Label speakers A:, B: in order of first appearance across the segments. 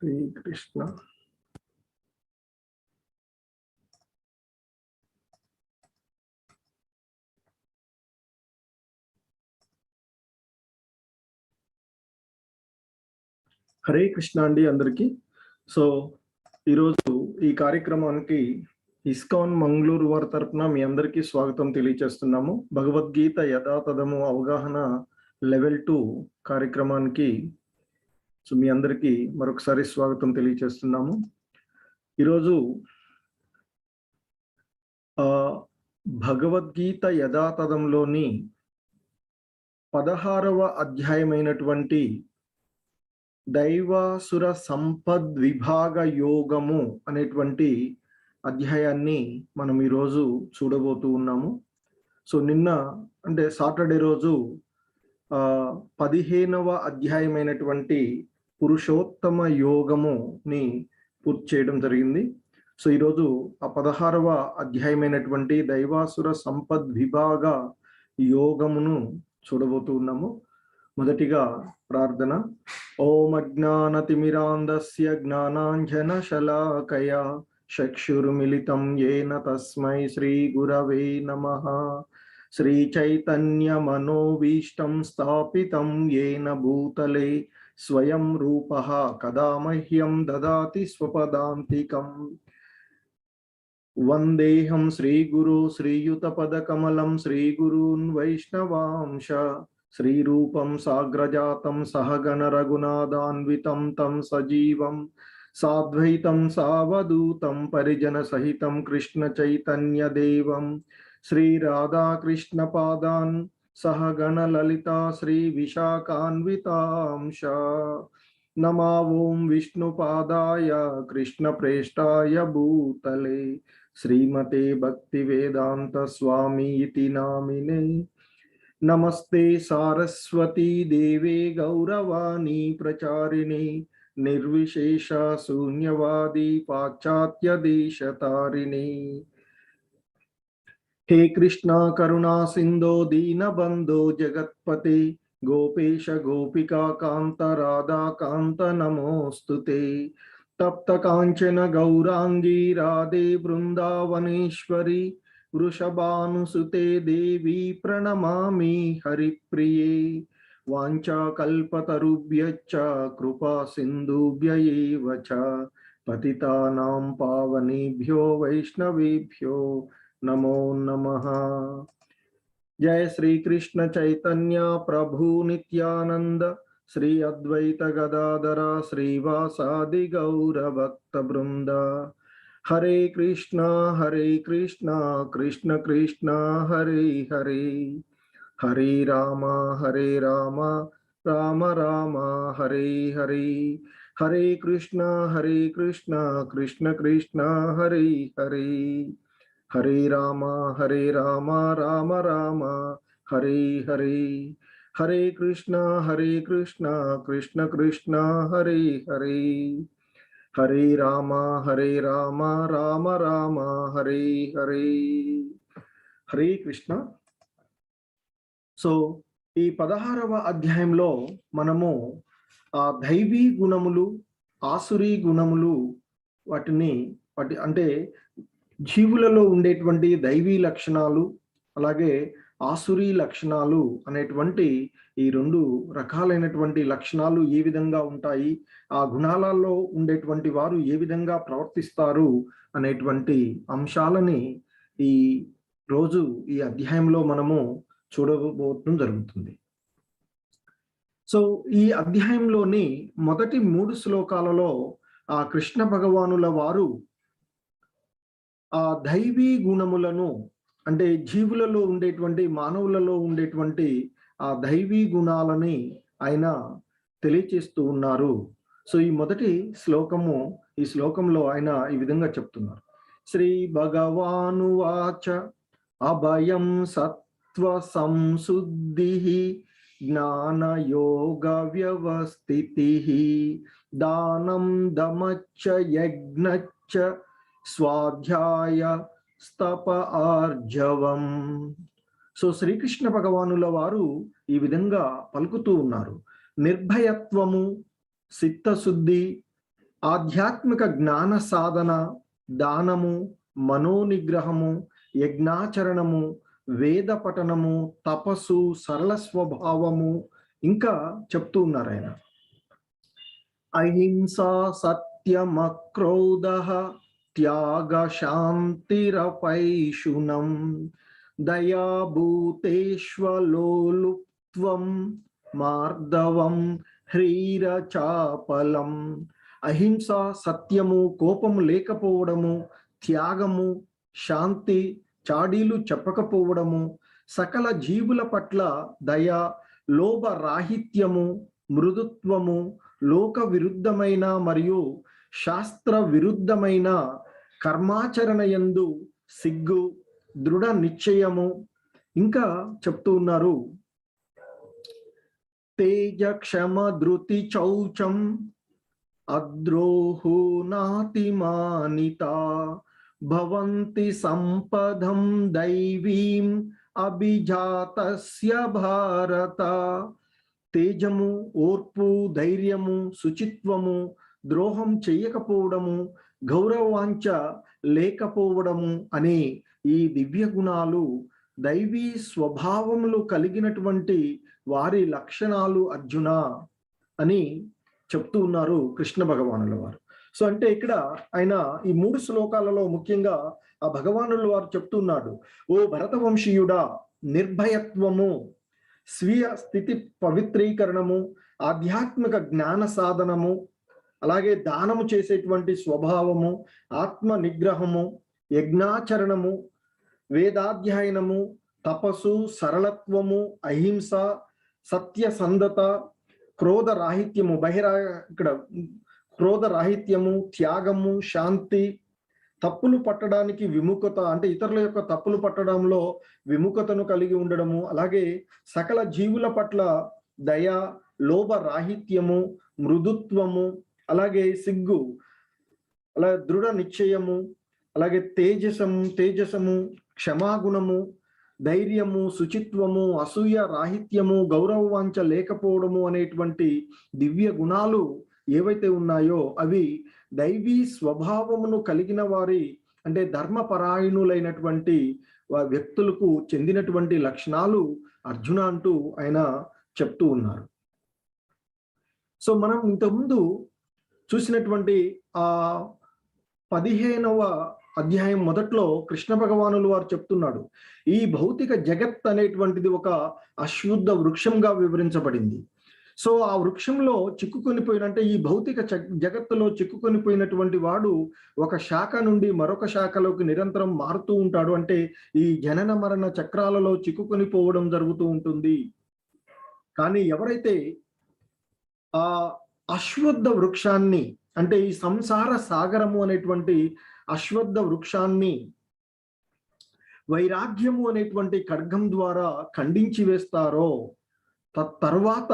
A: श्री कृष्ण। హరే కృష్ణ అండి అందరికి. సో ఈరోజు ఈ కార్యక్రమానికి ఇస్కాన్ మంగళూరు వారి తరపున మీ అందరికీ స్వాగతం తెలియజేస్తున్నాము. భగవద్గీత యథాతథము అవగాహన లెవెల్ 2 కార్యక్రమానికి సో మీ అందరికీ మరొకసారి స్వాగతం తెలియజేస్తున్నాము. ఈరోజు భగవద్గీత యథాతథంలోని 16వ అధ్యాయమైనటువంటి దైవాసుర సంపద్విభాగ యోగము అనేటువంటి అధ్యాయాన్ని మనం ఈరోజు చూడబోతూ ఉన్నాము. సో నిన్న అంటే సాటర్డే రోజు 15వ అధ్యాయమైనటువంటి పురుషోత్తమ యోగముని పూర్తి చేయడం జరిగింది. సో ఈరోజు ఆ 16వ అధ్యాయమైనటువంటి దైవాసుర సంపద్విభాగ యోగమును చూడబోతూ ఉన్నాము. మొదటిగా ప్రార్థన. ఓం అజ్ఞానతిమిరాంధస్య జ్ఞానాంజనశలాకయా చక్షుర్మిలితం యేన తస్మై శ్రీ గురవే నమః. శ్రీ చైతన్య మనోభీష్టం స్థాపితం యేన భూతలే స్వయం రూపః కదా మహ్యం దదాతి స్వపదాంతికం. వందేహం శ్రీ గురు శ్రీయుతపదకమలం శ్రీ గురూన్ వైష్ణవాంశ శ్రీరూపం సాగ్రజాతం సహగణ రఘునాథాన్వితం తం సజీవం సాద్వైతం సావధూతం పరిజన సహితం కృష్ణ చైతన్య దేవం శ్రీ రాధాకృష్ణ పాదాన్ సహగణ లలితా శ్రీ విశాఖాన్వితాంశ. నమా ఓం విష్ణుపాదాయ కృష్ణ ప్రేష్టాయ భూతలే శ్రీమతే భక్తి వేదాంత స్వామి ఇతి నామినే. నమస్తే సారస్వతీ దేవే గౌరవాణి ప్రచారిణి నిర్విశేష శూన్యవాది పాశ్చాత్య దేశతారిణి. హే కృష్ణ కరుణా సింధో దీనబంధో జగత్పతే గోపేశ గోపికా కాంత రాధా కాంత నమోస్తుతే. తప్త కాంచన గౌరాంగీ రాధే బృందావనేశ్వరి వృషభానుసుతే దేవి ప్రణమామి హరిప్రియే. వాంఛాకల్పతరుభ్యశ్చ కృపా సింధుభ్య ఏవ చ పతితానాం పావనేభ్యో వైష్ణవేభ్యో నమో నమః. జయ శ్రీ కృష్ణ చైతన్య ప్రభు నిత్యానంద శ్రీ అద్వైత గదాధర శ్రీవాసాది గౌర భక్త బృంద. హరే కృష్ణ కృష్ణ కృష్ణ హరే హరే. హరే రామ రామ రామ హరే హరే. హరే కృష్ణ కృష్ణ కృష్ణ హరే హరే. హరే రామ రామ రామ హరే హరే. హరే కృష్ణ కృష్ణ కృష్ణ హరే హరే. హరే రామ రామ రామ హరే హరే. హరే కృష్ణ. సో ఈ 16వ అధ్యాయంలో మనము ఆ దైవీ గుణములు ఆసురీ గుణములు వాటి అంటే జీవులలో ఉండేటువంటి దైవీ లక్షణాలు అలాగే ఆసురీ లక్షణాలు అనేటువంటి ఈ 2 రకాలైనటువంటి లక్షణాలు ఏ విధంగా ఉంటాయి, ఆ గుణాలలో ఉండేటువంటి వారు ఏ విధంగా ప్రవర్తిస్తారు అనేటువంటి అంశాలని ఈ రోజు ఈ అధ్యాయంలో మనము చూడబోవడం జరుగుతుంది. సో ఈ అధ్యాయంలోని మొదటి 3 శ్లోకాలలో ఆ కృష్ణ భగవానుల వారు ఆ దైవీ గుణములను అంటే జీవులలో ఉండేటువంటి మానవులలో ఉండేటువంటి ఆ దైవీ గుణాలని ఆయన తెలియచేస్తూ ఉన్నారు. సో ఈ మొదటి శ్లోకము ఈ శ్లోకంలో ఆయన ఈ విధంగా చెప్తున్నారు. శ్రీ భగవాను వాచ అభయం సత్వ సంశుద్ధి జ్ఞాన యోగ వ్యవస్థితి దానం దమచ్చ యజ్ఞచ్చ స్వాధ్యాయ స్తప ఆర్జవం. సో శ్రీకృష్ణ భగవానుల వారు ఈ విధంగా పలుకుతూ ఉన్నారు. నిర్భయత్వము, చిత్తశుద్ధి, ఆధ్యాత్మిక జ్ఞాన సాధన, దానము, మనోనిగ్రహము, యజ్ఞాచరణము, వేద పఠనము, తపస్సు, సరళ స్వభావము ఇంకా చెప్తూ ఉన్నారు ఆయన. అహింసా సత్యమక్రోధ త్యాగ శాంతిరపైషునం దయాభూతేష్వలోలుప్త్వం మార్దవం హ్రీరచాపలం. అహింస, సత్యము, కోపము లేకపోవడము, త్యాగము, శాంతి, చాడీలు చెప్పకపోవడము, సకల జీవుల పట్ల దయ, లోభ రాహిత్యము, మృదుత్వము, లోక విరుద్ధమైన మరియు శాస్త్ర విరుద్ధమైన కర్మాచరణ యందు సిగ్గు, దృఢ నిశ్చయము ఇంకా చెప్తూ ఉన్నారు. తేజ క్షమ ధృతి చౌచం అద్రోహు నాతిమానిత భవంతి సంపదం దైవీం అభిజాతస్య భారత. తేజము, ఓర్పు, ధైర్యము, శుచిత్వము, ద్రోహం చేయకపోవడము, గౌరవాంఛ లేకపోవడము అనే ఈ దివ్య గుణాలు దైవీ స్వభావములు కలిగినటువంటి వారి లక్షణాలు అర్జున అని చెప్తూ ఉన్నారు కృష్ణ భగవానుల వారు. సో అంటే ఇక్కడ ఆయన ఈ 3 శ్లోకాలలో ముఖ్యంగా ఆ భగవానుల వారు చెప్తున్నాడు, ఓ భరతవంశీయుడా, నిర్భయత్వము, స్వీయ స్థితి పవిత్రీకరణము, ఆధ్యాత్మిక జ్ఞాన సాధనము, అలాగే దానము చేసేటువంటి స్వభావము, ఆత్మ నిగ్రహము, యజ్ఞాచరణము, వేదాధ్యయనము, తపస్సు, సరళత్వము, అహింస, సత్యసంధత, క్రోధ రాహిత్యము, ఇక్కడ క్రోధ రాహిత్యము, త్యాగము, శాంతి, తప్పులు పట్టడానికి విముఖత, అంటే ఇతరుల యొక్క తప్పులు పట్టడంలో విముఖతను కలిగి ఉండడము, అలాగే సకల జీవుల పట్ల దయ, లోభ రాహిత్యము, మృదుత్వము, అలాగే సిగ్గు, అలాగే దృఢ నిశ్చయము, అలాగే తేజసము, క్షమాగుణము, ధైర్యము, శుచిత్వము, అసూయ రాహిత్యము, గౌరవవాంఛ లేకపోవడము అనేటువంటి దివ్య గుణాలు ఏవైతే ఉన్నాయో అవి దైవీ స్వభావమును కలిగిన వారి, అంటే ధర్మపరాయణులైనటువంటి వ్యక్తులకు చెందినటువంటి లక్షణాలు అర్జున అంటూ ఆయన చెప్తూ ఉన్నారు. సో మనం ఇంతకుముందు చూసినటువంటి ఆ 15వ అధ్యాయం మొదట్లో కృష్ణ భగవానులు వారు చెప్తున్నాడు, ఈ భౌతిక జగత్ అనేటువంటిది ఒక అశుద్ధ వృక్షంగా వివరించబడింది. సో ఆ వృక్షంలో చిక్కుకొనిపోయినంటే ఈ భౌతిక జగత్తులో చిక్కుకొనిపోయినటువంటి వాడు ఒక శాఖ నుండి మరొక శాఖలోకి నిరంతరం మారుతూ ఉంటాడు. అంటే ఈ జనన మరణ చక్రాలలో చిక్కుకొనిపోవడం జరుగుతూ ఉంటుంది. కానీ ఎవరైతే ఆ అశ్వత్థ వృక్షాన్ని, అంటే ఈ సంసార సాగరము అనేటువంటి అశ్వత్థ వృక్షాన్ని వైరాగ్యము అనేటువంటి ఖడ్గం ద్వారా ఖండించి వేస్తారో తర్వాత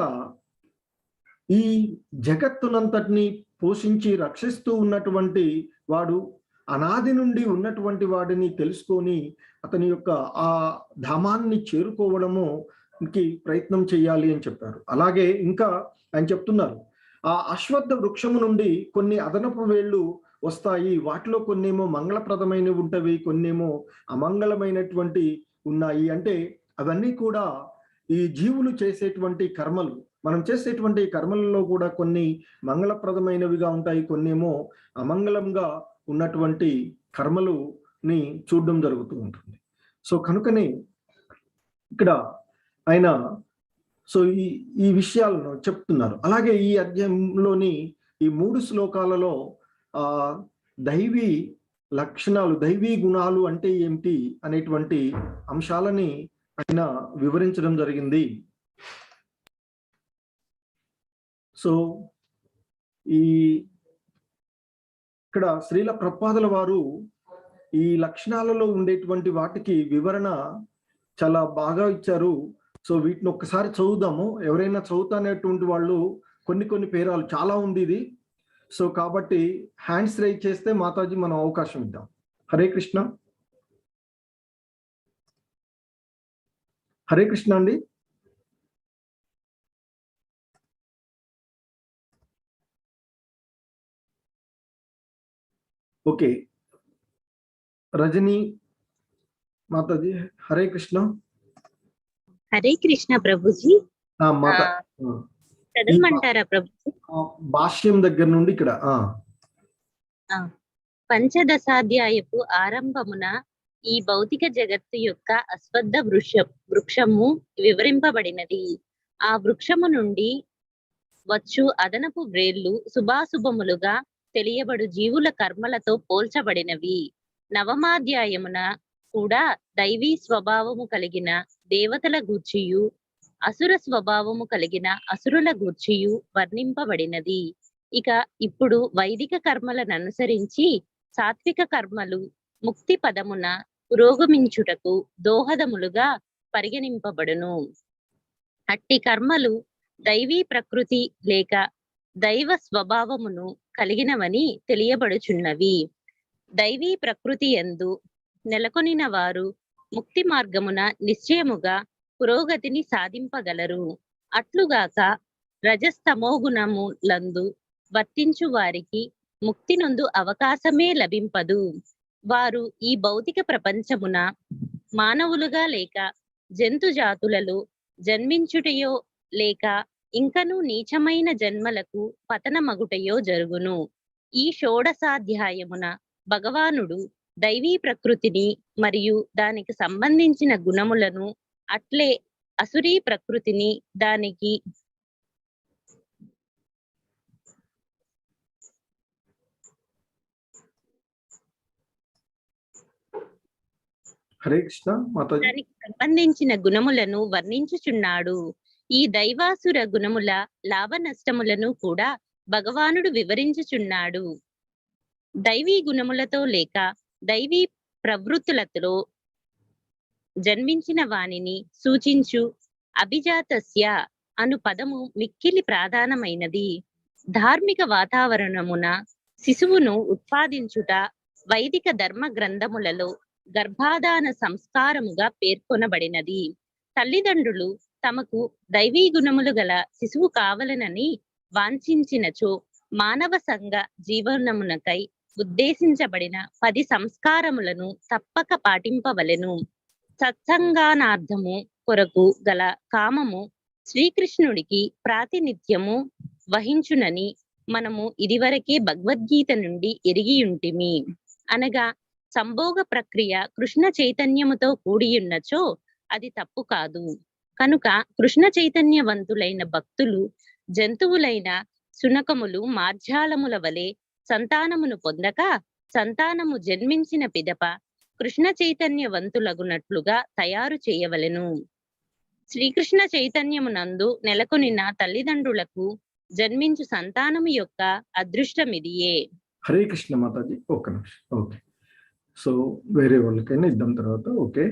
A: ఈ జగత్తునంతటిని పోషించి రక్షిస్తూ ఉన్నటువంటి వాడు, అనాది నుండి ఉన్నటువంటి వాడిని తెలుసుకొని అతని యొక్క ఆ ధామాన్ని చేరుకోవడముకి ప్రయత్నం చేయాలి అని చెప్పారు. అలాగే ఇంకా ఆయన చెప్తున్నారు, ఆ అశ్వత్థ వృక్షము నుండి కొన్ని అదనపు వేళ్ళు వస్తాయి, వాటిలో కొన్నేమో మంగళప్రదమైనవి ఉంటవి, కొన్నేమో అమంగళమైనటువంటి ఉన్నాయి. అంటే అవన్నీ కూడా ఈ జీవులు చేసేటువంటి కర్మలు. మనం చేసేటువంటి కర్మలలో కూడా కొన్ని మంగళప్రదమైనవిగా ఉంటాయి, కొన్నేమో అమంగళంగా ఉన్నటువంటి కర్మలుని చూడడం జరుగుతూ ఉంటుంది. సో కనుకనే ఇక్కడ ఆయన ఈ విషయాలను చెప్తున్నారు. అలాగే ఈ అధ్యాయంలోని ఈ 3 శ్లోకాలలో దైవీ లక్షణాలు, దైవీ గుణాలు అంటే ఏమిటి అనేటువంటి అంశాలని ఆయన వివరించడం జరిగింది. సో ఇక్కడ శ్రీల ప్రభుపాదుల వారు ఈ లక్షణాలలో ఉండేటువంటి వాటికి వివరణ చాలా బాగా ఇచ్చారు. సో వీటిని ఒక్కసారి చదువుదాము. ఎవరైనా చదువుతానేటువంటి వాళ్ళు కొన్ని పేరాలు చాలా ఉంది ఇది. సో కాబట్టి హ్యాండ్స్ రైజ్ చేస్తే మాతాజీ మనం అవకాశం ఇద్దాం. హరే కృష్ణ. హరే కృష్ణ అండి. ఓకే, రజనీ మాతాజీ, హరే కృష్ణ.
B: హరే కృష్ణ ప్రభుజీ.
A: మాత
B: చదవమంటారా ప్రభుజీ?
A: భాష్యం దగ్గర నుండి ఇక్కడ
B: పంచదశాధ్యాయపు ఆరంభమున ఈ భౌతిక జగత్తు యొక్క అశ్వత్థ వృక్షము వివరింపబడినది. ఆ వృక్షము నుండి వచ్చు అదనపు వ్రేళ్లు శుభాశుభములుగా తెలియబడు జీవుల కర్మలతో పోల్చబడినవి. నవమాధ్యాయమున కూడా దైవీ స్వభావము కలిగిన దేవతల గూర్చియు అసుర స్వభావము కలిగిన అసురుల గూర్చియు వర్ణింపబడినది. ఇక ఇప్పుడు వైదిక కర్మలను అనుసరించి సాత్విక కర్మలు ముక్తి పదమున పురోగమించుటకు దోహదములుగా పరిగణింపబడును. అట్టి కర్మలు దైవీ ప్రకృతి లేక దైవ స్వభావమును కలిగినవని తెలియబడుచున్నవి. దైవీ ప్రకృతి యందు నెలకొనిన వారు ముక్తి మార్గమున నిశ్చయముగా పురోగతిని సాధింపగలరు. అట్లుగాక రజస్తమో గుణములందు వర్తించు వారికి ముక్తి నందు అవకాశమే లభింపదు. వారు ఈ భౌతిక ప్రపంచమున మానవులుగా లేక జంతు జాతులలో జన్మించుటయో లేక ఇంకను నీచమైన జన్మలకు పతనమగుటయో జరుగును. ఈ షోడశాధ్యాయమున భగవానుడు దైవీ ప్రకృతిని మరియు దానికి సంబంధించిన గుణములను, అట్లే అసురీ ప్రకృతిని దానికి
A: హరే కృష్ణ మాతాజీ,
B: దానికి సంబంధించిన గుణములను వర్ణించుచున్నాడు. ఈ దైవాసుర గుణముల లాభ నష్టములను కూడా భగవానుడు వివరించుచున్నాడు. దైవీ గుణములతో లేక దైవీ ప్రవృత్తులతో జన్మించిన వానిని సూచించు అభిజాతస్య అను పదము మిక్కిలి ప్రధానమైనది. ధార్మిక వాతావరణమున శిశువును ఉత్పాదించుట వైదిక ధర్మ గ్రంథములలో గర్భాధాన సంస్కారముగా పేర్కొనబడినది. తల్లిదండ్రులు తమకు దైవీ గుణములు గల శిశువు కావాలనని వాంఛించినచో మానవ సంఘ జీవనమునకై ఉద్దేశించబడిన 10 సంస్కారములను తప్పక పాటింపవలెను. సత్సంగానార్థము కొరకు గల కామము శ్రీకృష్ణుడికి ప్రాతినిధ్యము వహించునని మనము ఇదివరకే భగవద్గీత నుండి ఎరిగియుంటిమి. అనగా సంభోగ ప్రక్రియ కృష్ణ చైతన్యముతో కూడియున్నచో అది తప్పు కాదు. కనుక కృష్ణ చైతన్యవంతులైన భక్తులు జంతువులైన శునకములు మార్జాలముల వలె సంతానమును పొందక సంతానము జన్మించిన పిదప కృష్ణ చైతన్యవంతులగునట్లుగా తయారు చేయవలెను. శ్రీకృష్ణ చైతన్యమునందు నెలకొనిన తల్లిదండ్రులకు జన్మించు సంతానము యొక్క అదృష్టమిదియే.
A: హరే కృష్ణ మాతాజీ, ఒక నిమిషం. ఓకే, సో వేరే వాళ్ళకైనా ఇద్దాం తర్వాత. ఓకే,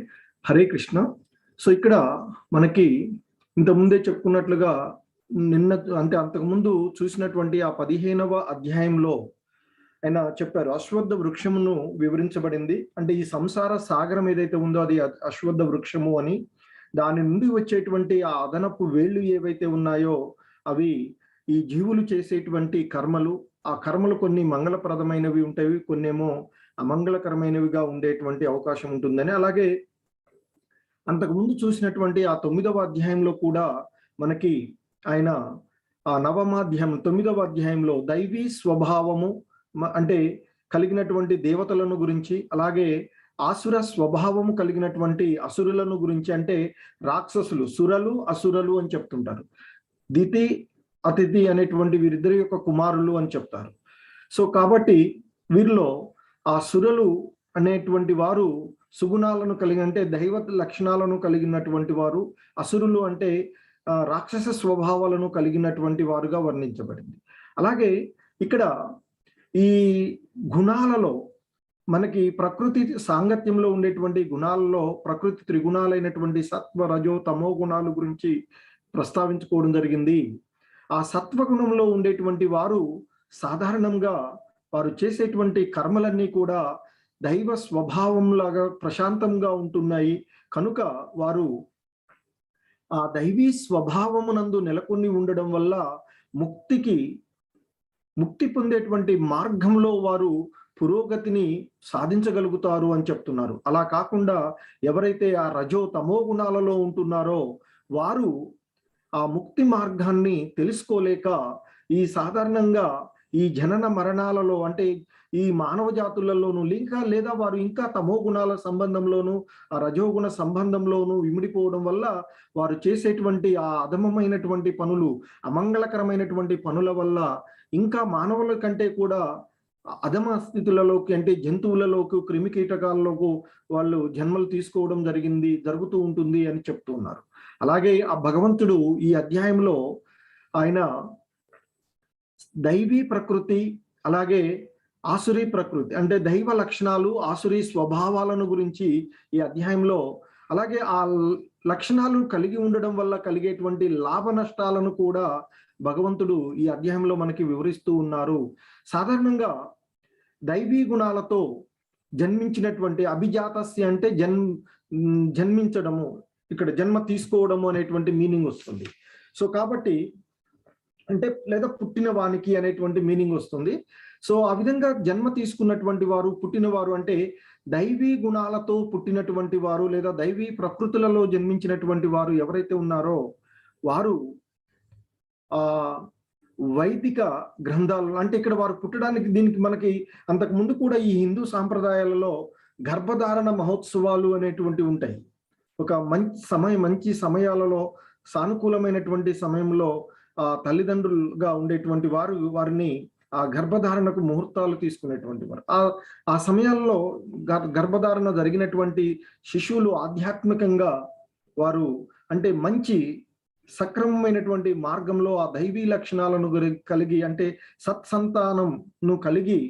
A: హరే కృష్ణ. సో ఇక్కడ మనకి ఇంతకుముందే చెప్పుకున్నట్లుగా నిన్న అంటే అంతకుముందు చూసినటువంటి ఆ 15వ అధ్యాయంలో ఆయన చెప్పారు అశ్వత్థ వృక్షమును వివరించబడింది. అంటే ఈ సంసార సాగరం ఏదైతే ఉందో అది అశ్వత్థ వృక్షము అని, దాని నుండి వచ్చేటువంటి ఆ అదనపు వేళ్ళు ఏవైతే ఉన్నాయో అవి ఈ జీవులు చేసేటువంటి కర్మలు. ఆ కర్మలు కొన్ని మంగళప్రదమైనవి ఉంటాయి, కొన్నేమో అమంగళకరమైనవిగా ఉండేటువంటి అవకాశం ఉంటుందని. అలాగే అంతకుముందు చూసినటువంటి ఆ 9వ అధ్యాయంలో కూడా మనకి ఆయన ఆ 9వ అధ్యాయంలో దైవీ స్వభావము అంటే కలిగినటువంటి దేవతలను గురించి, అలాగే ఆసుర స్వభావము కలిగినటువంటి అసురులను గురించి, అంటే రాక్షసులు, సురలు అసురలు అని చెప్తుంటారు. దితి అతిథి అనేటువంటి వీరిద్దరి యొక్క కుమారులు అని చెప్తారు. సో కాబట్టి వీరిలో ఆ సురలు అనేటువంటి వారు సుగుణాలను కలిగి అంటే దైవ లక్షణాలను కలిగినటువంటి వారు, అసురులు అంటే రాక్షస స్వభావాలను కలిగినటువంటి వారుగా వర్ణించబడింది. అలాగే ఇక్కడ ఈ గుణాలలో మనకి ప్రకృతి సాంగత్యంలో ఉండేటువంటి గుణాలలో ప్రకృతి త్రిగుణాలైనటువంటి సత్వ రజో తమో గుణాల గురించి ప్రస్తావించుకోవడం జరిగింది. ఆ సత్వగుణంలో ఉండేటువంటి వారు సాధారణంగా వారు చేసేటువంటి కర్మలన్నీ కూడా దైవ స్వభావంలాగా ప్రశాంతంగా ఉంటున్నాయి. కనుక వారు ఆ దైవీ స్వభావమునందు నెలకొని ఉండడం వల్ల ముక్తి పొందేటువంటి మార్గంలో వారు పురోగతిని సాధించగలుగుతారు అని చెప్తున్నారు. అలా కాకుండా ఎవరైతే ఆ రజో తమో గుణాలలో ఉంటున్నారో వారు ఆ ముక్తి మార్గాన్ని తెలుసుకోలేక ఈ సాధారణంగా ఈ జనన మరణాలలో అంటే ఈ మానవ జాతులలోనూ లేదా వారు ఇంకా తమో గుణాల సంబంధంలోనూ ఆ రజోగుణ సంబంధంలోనూ ఇమిడిపోవడం వల్ల వారు చేసేటువంటి ఆ అధమమైనటువంటి పనులు, అమంగళకరమైనటువంటి పనుల వల్ల ఇంకా మానవుల కంటే కూడా అధమ స్థితులలోకి అంటే జంతువులలోకి, క్రిమి కీటకాలలోకి వాళ్ళు జన్మలు తీసుకోవడం జరుగుతూ ఉంటుంది అని చెప్తూ ఉన్నారు. అలాగే ఆ భగవంతుడు ఈ అధ్యాయంలో ఆయన దైవీ ప్రకృతి అలాగే ఆసురీ ప్రకృతి అంటే దైవ లక్షణాలు, ఆసురీ స్వభావాలను గురించి ఈ అధ్యాయంలో, అలాగే ఆ లక్షణాలు కలిగి ఉండడం వల్ల కలిగేటువంటి లాభ నష్టాలను కూడా భగవంతుడు ఈ అధ్యాయంలో మనకి వివరిస్తూ ఉన్నారు. సాధారణంగా దైవీ గుణాలతో జన్మించినటువంటి అభిజాతస్య అంటే జన్మించడము, ఇక్కడ జన్మ తీసుకోవడము అనేటువంటి మీనింగ్ వస్తుంది. సో కాబట్టి అంటే లేదా పుట్టిన వానికి అనేటువంటి మీనింగ్ వస్తుంది. సో ఆ విధంగా జన్మ తీసుకున్నటువంటి వారు, పుట్టినవారు అంటే దైవీ గుణాలతో పుట్టినటువంటి వారు లేదా దైవీ ప్రకృతులలో జన్మించినటువంటి వారు ఎవరైతే ఉన్నారో వారు ఆ వైదిక గ్రంథాలు అంటే ఇక్కడ వారు పుట్టడానికి దీనికి మనకి అంతకు ముందు కూడా ఈ హిందూ సాంప్రదాయాలలో గర్భధారణ మహోత్సవాలు అనేటువంటివి ఉంటాయి. ఒక మంచి సమయాలలో సానుకూలమైనటువంటి సమయంలో తల్లిదండ్రులుగా ఉండేటువంటి వారిని ఆ గర్భధారణకు ముహూర్తాలు తీసుకునేటువంటి వారు. ఆ సమయాల్లో గర్భధారణ జరిగినటువంటి శిశువులు ఆధ్యాత్మికంగా వారు అంటే మంచి సక్రమమైనటువంటి మార్గంలో ఆ దైవీ లక్షణాలను కలిగి అంటే సత్సంతానంను కలిగి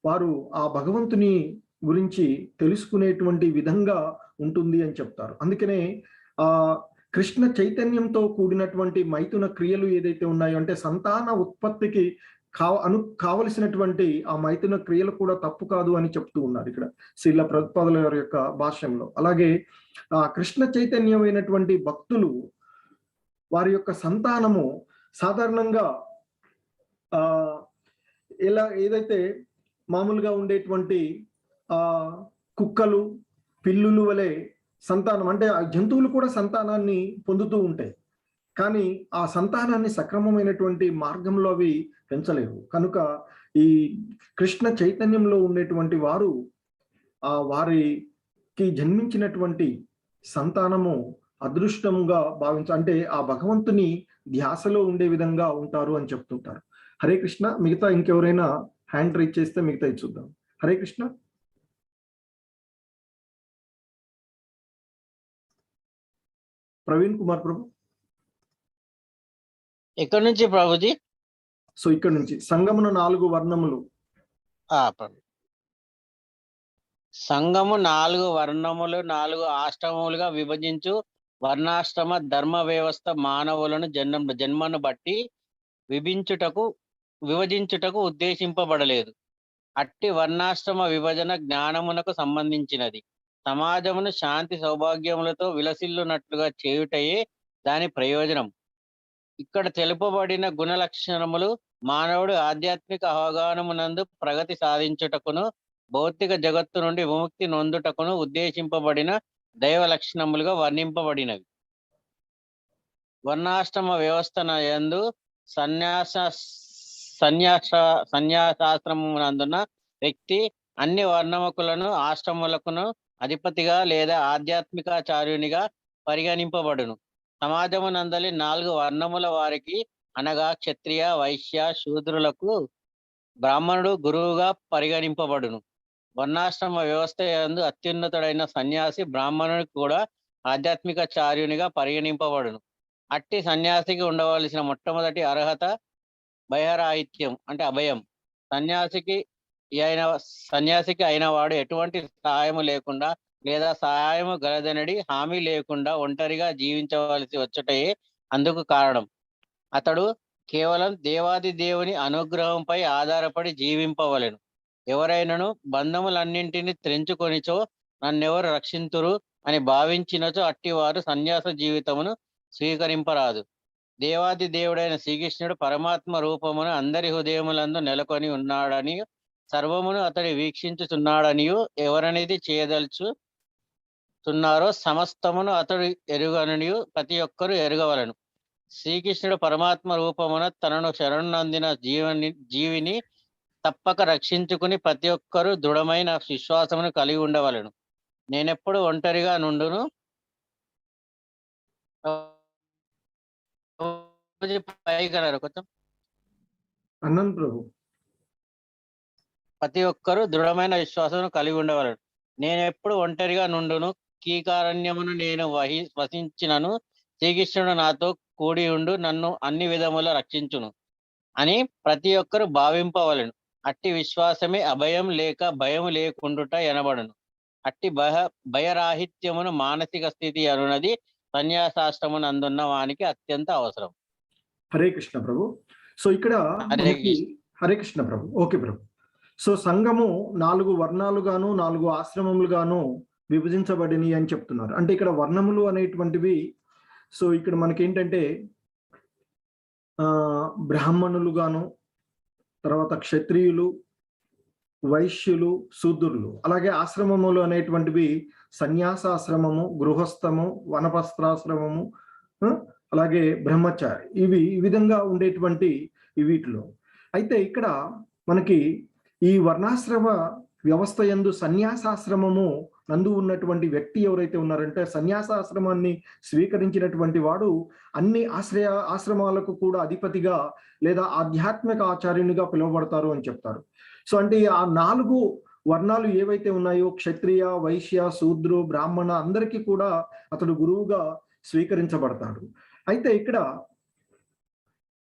A: వారు ఆ భగవంతుని గురించి తెలుసుకునేటువంటి విధంగా ఉంటుంది అని చెప్తారు. అందుకనే ఆ కృష్ణ చైతన్యంతో కూడినటువంటి మైథున క్రియలు ఏదైతే ఉన్నాయో అంటే సంతాన ఉత్పత్తికి కావలసినటువంటి ఆ మైథున క్రియలు కూడా తప్పు కాదు అని చెప్తూ ఉన్నారు ఇక్కడ శ్రీల ప్రభుపాదుల వారి యొక్క భాష్యంలో. అలాగే ఆ కృష్ణ చైతన్యమైనటువంటి భక్తులు వారి యొక్క సంతానము సాధారణంగా ఇలా ఏదైతే మామూలుగా ఉండేటువంటి కుక్కలు, పిల్లులు వలె సంతానం అంటే ఆ జంతువులు కూడా సంతానాన్ని పొందుతూ ఉంటాయి. కానీ ఆ సంతానాన్ని సక్రమమైనటువంటి మార్గంలో అవి పెంచలేవు. కనుక ఈ కృష్ణ చైతన్యంలో ఉండేటువంటి వారు వారికి జన్మించినటువంటి సంతానము అదృష్టంగా అంటే ఆ భగవంతుని ధ్యాసలో ఉండే విధంగా ఉంటారు అని చెప్తుంటారు. హరే కృష్ణ. మిగతా ఇంకెవరైనా హ్యాండ్ రైజ్ చేస్తే మిగతా చూద్దాం. హరే కృష్ణ. ప్రవీణ్ కుమార్ ప్రభు.
C: ఎక్కడి నుంచి ప్రభుజీ?
A: సో ఇక్కడ నుంచి సంగమున 4 వర్ణములు.
C: సంగము 4 వర్ణములు 4 ఆశ్రమములుగా విభజించు వర్ణాశ్రమ ధర్మ వ్యవస్థ మానవులను జన్మను బట్టి విభజించుటకు ఉద్దేశింపబడలేదు. అట్టి వర్ణాశ్రమ విభజన జ్ఞానమునకు సంబంధించినది. సమాజమును శాంతి సౌభాగ్యములతో విలసిల్లునట్లుగా చేయుటయే దాని ప్రయోజనం. ఇక్కడ తెలుపబడిన గుణ లక్షణములు మానవుడు ఆధ్యాత్మిక అవగాహనమునందు ప్రగతి సాధించుటకును భౌతిక జగత్తు నుండి విముక్తి నొందుటకును ఉద్దేశింపబడిన దైవ లక్షణములుగా వర్ణింపబడినవి. వర్ణాశ్రమ వ్యవస్థ యందు సన్యాసాశ్రమమునందున్న వ్యక్తి అన్ని వర్ణముకులను ఆశ్రములకును అధిపతిగా లేదా ఆధ్యాత్మికాచార్యునిగా పరిగణింపబడును. సమాజమునందలి 4 వర్ణముల వారికి అనగా క్షత్రియ, వైశ్య, శూద్రులకు బ్రాహ్మణుడు గురువుగా పరిగణింపబడును. వర్ణాశ్రమ వ్యవస్థ యందు అత్యున్నతుడైన సన్యాసి బ్రాహ్మణుడికి కూడా ఆధ్యాత్మికాచార్యునిగా పరిగణింపబడును. అట్టి సన్యాసికి ఉండవలసిన మొట్టమొదటి అర్హత భయరాహిత్యం అంటే అభయం. సన్యాసికి అయిన వాడు ఎటువంటి సహాయము లేకుండా లేదా సహాయము గలదనడి హామీ లేకుండా ఒంటరిగా జీవించవలసి వచ్చటయే అందుకు కారణం. అతడు కేవలం దేవాది దేవుని అనుగ్రహంపై ఆధారపడి జీవింపవలెను. ఎవరైనను బంధములన్నింటినీ త్రెంచుకొనిచో నన్నెవరు రక్షింతురు అని భావించినచో అట్టివారు సన్యాస జీవితమును స్వీకరింపరాదు. దేవాది దేవుడైన శ్రీకృష్ణుడు పరమాత్మ రూపమును అందరి హృదయములందు నెలకొని ఉన్నాడని సర్వమును అతడు వీక్షించుచున్నాడనియు ఎవరనేది చేయదలుచుతున్నారో సమస్తమును అతడు ఎరుగననియు ప్రతి ఒక్కరూ ఎరుగవలను. శ్రీకృష్ణుడు పరమాత్మ రూపమున తనను శరణొందిన జీవిని తప్పక రక్షించుకుని ప్రతి ఒక్కరూ దృఢమైన విశ్వాసమును కలిగి ఉండవలను. నేనెప్పుడు ఒంటరిగా నుండును. పైగలరు కొంచెం.
A: అన్నాను ప్రభు.
C: ప్రతి ఒక్కరూ దృఢమైన విశ్వాసమును కలిగి ఉండవలను. నేనెప్పుడు ఒంటరిగా నుండును. కీకారణ్యమును నేను వసించినను శ్రీకృష్ణుడు నాతో కూడి ఉండు నన్ను అన్ని విధముల రక్షించును అని ప్రతి ఒక్కరు భావింపవలను. అట్టి విశ్వాసమే అభయం లేక భయం లేకుండుట ఎనబడును. అట్టి భయరాహిత్యమును మానసిక స్థితి అనున్నది సన్యాసాశ్రమం అందున్న వానికి అత్యంత అవసరం.
A: హరే కృష్ణ ప్రభు. సో ఇక్కడ హరే కృష్ణ ప్రభు. ఓకే ప్రభు. సో సంఘము 4 వర్ణాలుగాను 4 ఆశ్రమములుగాను విభజించబడిని అని చెప్తున్నారు. అంటే ఇక్కడ వర్ణములు అనేటువంటివి, సో ఇక్కడ మనకేంటంటే బ్రాహ్మణులుగాను, తర్వాత క్షత్రియులు, వైశ్యులు, శూద్రులు, అలాగే ఆశ్రమములు అనేటువంటివి సన్యాసాశ్రమము, గృహస్థము, వనపస్త్రాశ్రమము, అలాగే బ్రహ్మచారి, ఇవి ఈ విధంగా ఉండేటువంటి వీటిలో. అయితే ఇక్కడ మనకి ఈ వర్ణాశ్రమ వ్యవస్థ యందు సన్యాసాశ్రమము నందు ఉన్నటువంటి వ్యక్తి ఎవరైతే ఉన్నారంటే సన్యాసాశ్రమాన్ని స్వీకరించినటువంటి వాడు అన్ని ఆశ్రమాలకు కూడా అధిపతిగా లేదా ఆధ్యాత్మిక ఆచార్యునిగా పిలువబడతారు అని చెప్తారు. సో అంటే ఆ 4 వర్ణాలు ఏవైతే ఉన్నాయో క్షత్రియ, వైశ్య, శూద్రు, బ్రాహ్మణ అందరికీ కూడా అతడు గురువుగా స్వీకరించబడతాడు. అయితే ఇక్కడ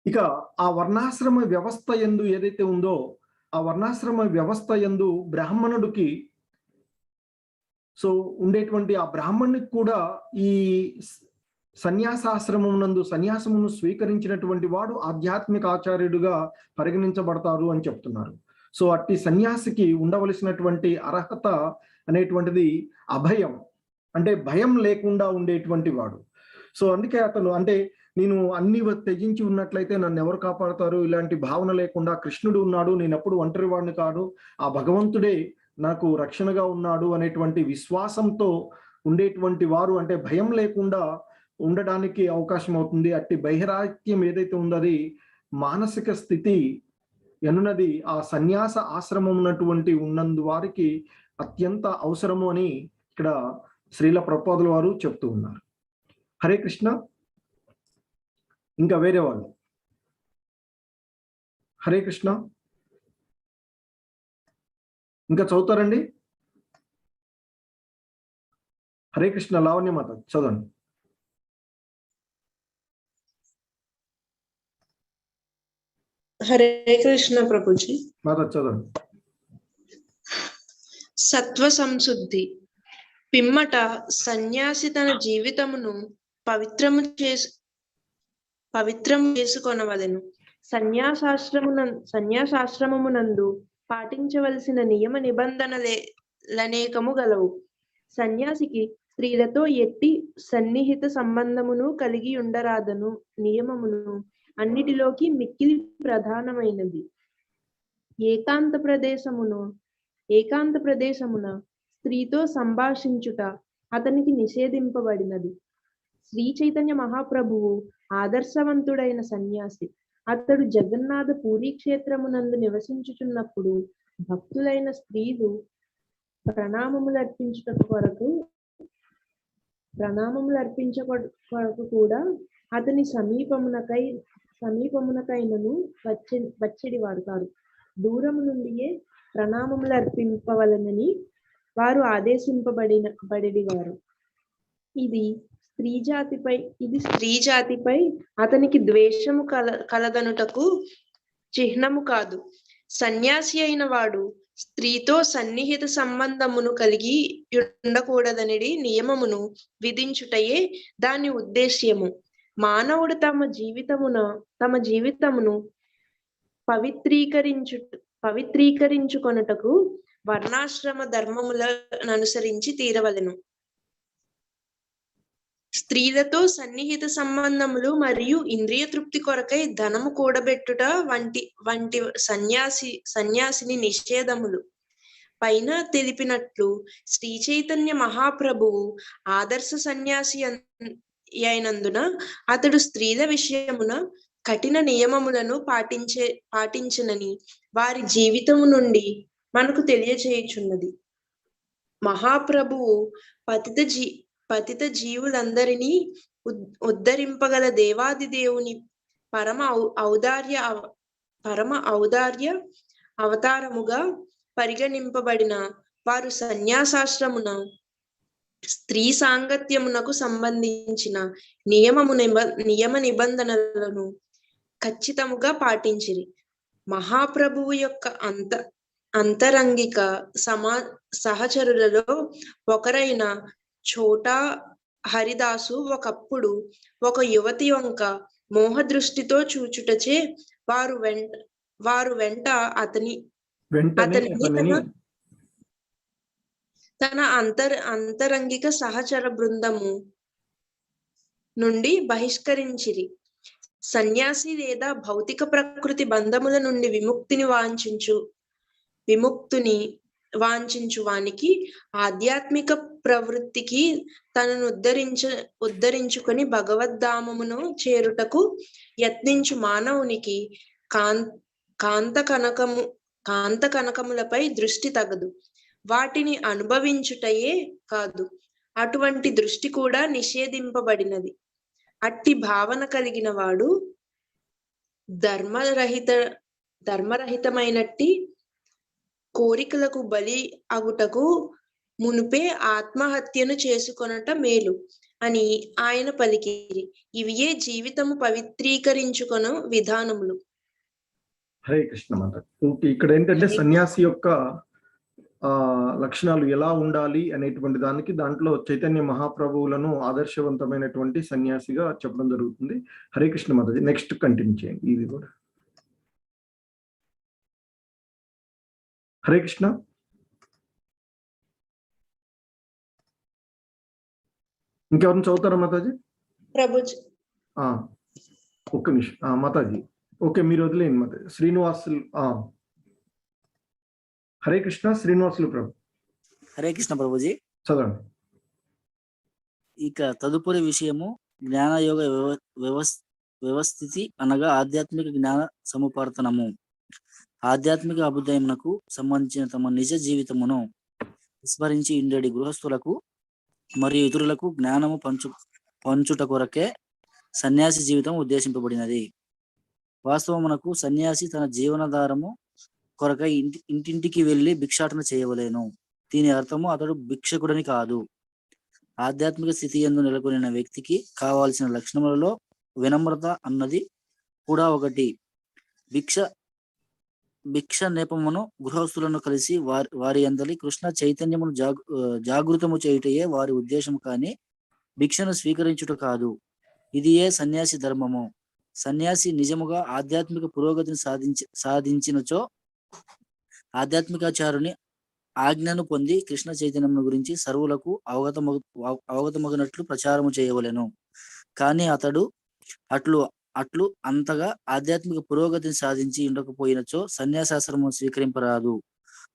A: ఇక ఆ వర్ణాశ్రమ వ్యవస్థ యందు ఏదైతే ఉందో ఆ వర్ణాశ్రమ వ్యవస్థ యందు బ్రాహ్మణుడికి, సో ఉండేటువంటి ఆ బ్రాహ్మణునికి కూడా ఈ సన్యాసాశ్రమం నందు సన్యాసమును స్వీకరించినటువంటి వాడు ఆధ్యాత్మిక ఆచార్యుడిగా పరిగణించబడతారు అని చెప్తున్నారు. సో అట్టి సన్యాసికి ఉండవలసినటువంటి అర్హత అనేటువంటిది అభయం, అంటే భయం లేకుండా ఉండేటువంటి వాడు. సో అందుకే అతను అంటే నేను అన్ని త్యజించి ఉన్నట్లయితే నన్ను ఎవరు కాపాడతారు, ఇలాంటి భావన లేకుండా కృష్ణుడు ఉన్నాడు, నేను ఎప్పుడు ఒంటరి వాడిని కాదు, ఆ భగవంతుడే నాకు రక్షణగా ఉన్నాడు అనేటువంటి విశ్వాసంతో ఉండేటువంటి వారు, అంటే భయం లేకుండా ఉండడానికి అవకాశం అవుతుంది. అట్టి బహిరాత్యం ఏదైతే ఉందో అది మానసిక స్థితి ఎనున్నది ఆ సన్యాస ఆశ్రమం ఉన్నటువంటి ఉన్నందు వారికి అత్యంత అవసరము అని ఇక్కడ శ్రీల ప్రభుపాదుల వారు చెప్తూ ఉన్నారు. హరే కృష్ణ. ఇంకా వేరే వాళ్ళు హరే కృష్ణ ఇంకా చదువుతారండి? హరే కృష్ణ. లావణ్య మాత చదవండి.
D: హరే కృష్ణ ప్రభుజీ.
A: మాత చదవండి.
D: సత్వ సంశుద్ధి పిమ్మట సన్యాసి తన జీవితమును పవిత్రము చేసుకొనవలెను. సన్యాసాశ్రమమునందు పాటించవలసిన నియమ నిబంధనలనేకము గలవు. సన్యాసికి స్త్రీలతో ఎట్టి సన్నిహిత సంబంధమును కలిగి ఉండరాదను నియమమును అన్నిటిలోకి మిక్కిలి ప్రధానమైనది. ఏకాంత ప్రదేశమున స్త్రీతో సంభాషించుట అతనికి నిషేధింపబడినది. శ్రీ చైతన్య మహాప్రభువు ఆదర్శవంతుడైన సన్యాసి. అతడు జగన్నాథ పూరీ క్షేత్రమునందు నివసించుచున్నప్పుడు భక్తులైన స్త్రీలు ప్రణామములు అర్పించ కొరకు కూడా అతని సమీపమునకైనను వచ్చేది వారు కాదు. దూరము నుండియే ప్రణామములు అర్పింపవలనని వారు ఆదేశింపబడి వారు. ఇది స్త్రీ జాతిపై అతనికి ద్వేషము కలగనుటకు చిహ్నము కాదు. సన్యాసి అయిన వాడు స్త్రీతో సన్నిహిత సంబంధమును కలిగి ఉండకూడదనడి నియమమును విధించుటయే దాని ఉద్దేశ్యము. మానవుడు తమ జీవితమును పవిత్రీకరించుకొనుటకు వర్ణాశ్రమ ధర్మములను అనుసరించి తీరవలెను. స్త్రీలతో సన్నిహిత సంబంధములు మరియు ఇంద్రియ తృప్తి కొరకై ధనము కూడబెట్టుట వంటి సన్యాసిని నిషేధములు పైన తెలిపినట్లు శ్రీ చైతన్య మహాప్రభువు ఆదర్శ సన్యాసి అయినందున అతడు స్త్రీల విషయమున కఠిన నియమములను పాటించనని వారి జీవితము నుండి మనకు తెలియచేయుచున్నది. మహాప్రభువు పతిత జీవులందరినీ ఉద్ధరింపగల దేవాది దేవుని పరమ ఔదార్య అవతారముగా పరిగణింపబడిన వారు సన్యాసాశ్రమున స్త్రీ సాంగత్యమునకు సంబంధించిన నియమ నిబంధనలను ఖచ్చితముగా పాటించిరి. మహాప్రభువు యొక్క అంతరంగిక సహచరులలో ఒకరైన చోటా హరిదాసు ఒకప్పుడు ఒక యువతి వంక మోహ దృష్టితో చూచుటచే వారు వెంట అతనిని తన అంతరంగిక సహచర బృందము నుండి బహిష్కరించిరి. సన్యాసి లేదా భౌతిక ప్రకృతి బంధముల నుండి విముక్తిని వాంఛించు వానికి ఆధ్యాత్మిక ప్రవృత్తికి తనను ఉద్ధరించుకొని భగవద్ధామమును చేరుటకు యత్నించు మానవునికి కాంత కనకములపై దృష్టి తగదు. వాటిని అనుభవించుటయే కాదు, అటువంటి దృష్టి కూడా నిషేధింపబడినది. అట్టి భావన కలిగిన వాడు ధర్మరహితమైనట్టి కోరికలకు బలి అగుటకు మునుపే ఆత్మహత్యను చేసుకొనట మేలు అని ఆయన పలికిరి. ఇవియే జీవితము పవిత్రీకరించుకొను విధానములు.
A: హరే కృష్ణ మాత. ఇక్కడ ఏంటంటే సన్యాసి యొక్క లక్షణాలు ఎలా ఉండాలి అనేటువంటి దాంట్లో చైతన్య మహాప్రభువులను ఆదర్శవంతమైనటువంటి సన్యాసిగా చెప్పడం జరుగుతుంది. హరే కృష్ణ మాతాజీ. నెక్స్ట్ కంటిన్యూ చేయండి. ఇది కూడా హరే కృష్ణ. ఇంకెవరిని చదువుతారా మాతాజీ?
D: ప్రభుజీ
A: ఒక్క నిమిషం మాతాజీ. ఓకే, మీరు వదిలేయండి మాతాజీ. శ్రీనివాసులు. హరే కృష్ణ. శ్రీనివాసులు ప్రభు.
E: హరే కృష్ణ ప్రభుజీ.
A: చదవండి.
E: ఇక తదుపరి విషయము జ్ఞానయోగ వ్యవస్థితి అనగా ఆధ్యాత్మిక జ్ఞాన సముపార్తనము. ఆధ్యాత్మిక అభ్యుదయమునకు సంబంధించిన తమ నిజ జీవితమును విస్మరించి ఉండేటి గృహస్థులకు మరియు ఇతరులకు జ్ఞానము పంచుట కొరకే సన్యాసి జీవితం ఉద్దేశింపబడినది. వాస్తవమునకు సన్యాసి తన జీవనాధారము కొరకై ఇంటింటికి వెళ్లి భిక్షాటన చేయవలేను. దీని అర్థము అతడు భిక్షకుడని కాదు. ఆధ్యాత్మిక స్థితి యందు నెలకొనిన వ్యక్తికి కావాల్సిన లక్షణములలో వినమ్రత అన్నది కూడా ఒకటి. భిక్ష నేపమును గృహస్థులను కలిసి వారి అందరి కృష్ణ చైతన్యమును జాగృతము చేయుటయే వారి ఉద్దేశము, కానీ భిక్షను స్వీకరించుట కాదు. ఇది ఏ సన్యాసి ధర్మము. సన్యాసి నిజముగా ఆధ్యాత్మిక పురోగతిని సాధించినచో ఆధ్యాత్మికాచారుని ఆజ్ఞను పొంది కృష్ణ చైతన్యమును గురించి సర్వులకు అవగతమగినట్లు ప్రచారము చేయవలెను. కానీ అతడు అట్లు అంతగా ఆధ్యాత్మిక పురోగతిని సాధించి ఉండకపోయినచో సన్యాసాశ్రమం స్వీకరింపరాదు.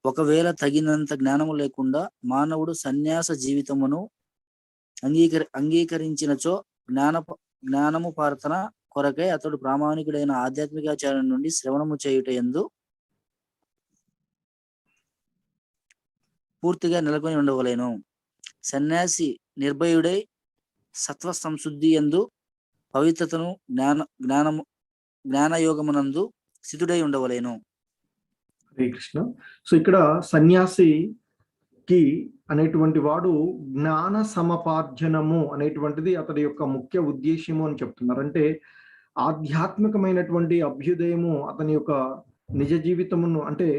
E: ఒకవేళ తగినంత జ్ఞానము లేకుండా మానవుడు సన్యాస జీవితమును అంగీకరించినచో జ్ఞానము ప్రార్థన కొరకై అతడు ప్రామాణికుడైన ఆధ్యాత్మికాచార్యం నుండి శ్రవణము చేయుట యందు పూర్తిగా నెలకొని ఉండవలేను. సన్యాసి నిర్భయుడై సత్వ సంశుద్ధి యందు పవిత్రతను జ్ఞానయోగమునందు స్థితుడై ఉండవలేను.
A: హరే కృష్ణ. సో ఇక్కడ సన్యాసికి అనేటువంటి వాడు జ్ఞాన సమపార్జనము అనేటువంటిది అతడి యొక్క ముఖ్య ఉద్దేశ్యము అని చెప్తున్నారు. అంటే ఆధ్యాత్మికమైనటువంటి అభ్యుదయము అతని యొక్క నిజ జీవితమును, అంటే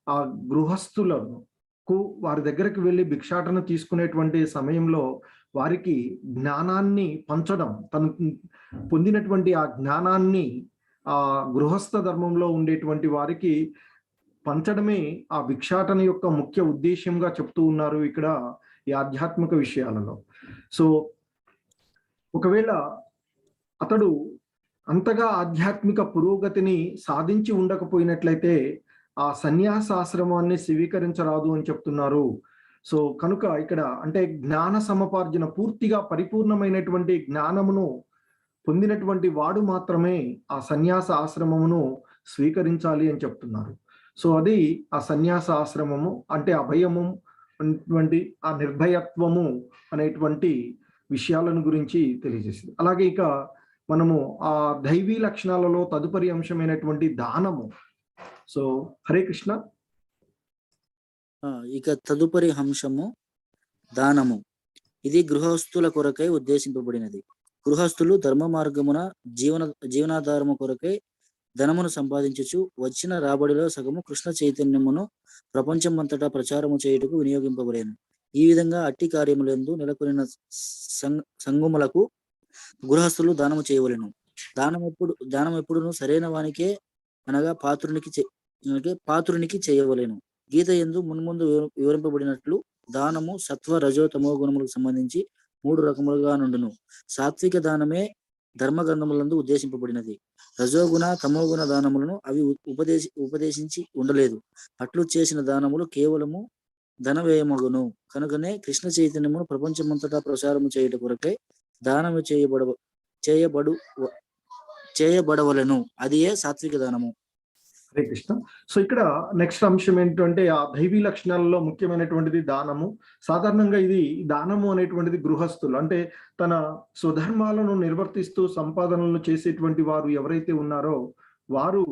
A: ఆ గృహస్థులకు వారి దగ్గరికి వెళ్ళి భిక్షాటన తీసుకునేటువంటి సమయంలో వారికి జ్ఞానాన్ని పంచడం, తను పొందినటువంటి ఆ జ్ఞానాన్ని ఆ గృహస్థ ధర్మంలో ఉండేటువంటి వారికి పంచడమే ఆ భిక్షాటన యొక్క ముఖ్య ఉద్దేశ్యంగా చెప్తూ ఉన్నారు ఇక్కడ ఈ ఆధ్యాత్మిక విషయాలలో. సో ఒకవేళ అతడు అంతగా ఆధ్యాత్మిక పురోగతిని సాధించి ఉండకపోయినట్లయితే ఆ సన్యాసాశ్రమాన్ని స్వీకరించరాదు అని చెప్తున్నారు. సో కనుక ఇక్కడ అంటే జ్ఞాన సముపార్జన, పూర్తిగా పరిపూర్ణమైనటువంటి జ్ఞానమును పొందినటువంటి వాడు మాత్రమే ఆ సన్యాస ఆశ్రమమును స్వీకరించాలి అని చెప్తున్నారు. సో అది ఆ సన్యాస ఆశ్రమము అంటే అభయము అటువంటి ఆ నిర్భయత్వము అనేటువంటి విషయాలను గురించి తెలియజేసింది. అలాగే ఇక మనము ఆ దైవీ లక్షణాలలో తదుపరి అంశమైనటువంటి దానము. సో హరే కృష్ణ.
E: ఇక తదుపరి అంశము దానము. ఇది గృహస్థుల కొరకై ఉద్దేశింపబడినది. గృహస్థులు ధర్మ మార్గమున జీవనాధారము కొరకై ధనమును సంపాదించుచు వచ్చిన రాబడిలో సగము కృష్ణ చైతన్యమును ప్రపంచమంతటా ప్రచారము చేయుటకు వినియోగింపబడేను. ఈ విధంగా అట్టి కార్యములందు నెలకొనిన సంఘములకు గృహస్థులు దానము చేయవలెను. దానం ఎప్పుడును సరైన వానికే అనగా పాత్రునికి చేయవలెను. గీత యందు మున్ముందు వివరింపబడినట్లు దానము సత్వ రజో తమో గుణములకు సంబంధించి 3 రకములుగా నుండును. సాత్విక దానమే ధర్మ గ్రంథములందు ఉద్దేశింపబడినది. రజోగుణ తమోగుణ దానములను అవి ఉపదేశించి ఉండలేదు. అట్లు చేసిన దానములు కేవలము ధన వ్యయమగును. కనుకనే కృష్ణ చైతన్యమును ప్రపంచమంతటా ప్రచారము చేయుట కొరకై దానము చేయబడవలను. అది ఏ సాత్విక దానము.
A: హరే కృష్ణ. సో ఇక్కడ నెక్స్ట్ అంశం ఏంటంటే ఆ దైవీ లక్షణాలలో ముఖ్యమైనటువంటిది దానము. సాధారణంగా ఇది దానము అనేటువంటిది గృహస్థులు అంటే తన స్వధర్మాలను నిర్వర్తిస్తూ సంపాదనలను చేసేటువంటి వారు ఎవరైతే ఉన్నారో వారు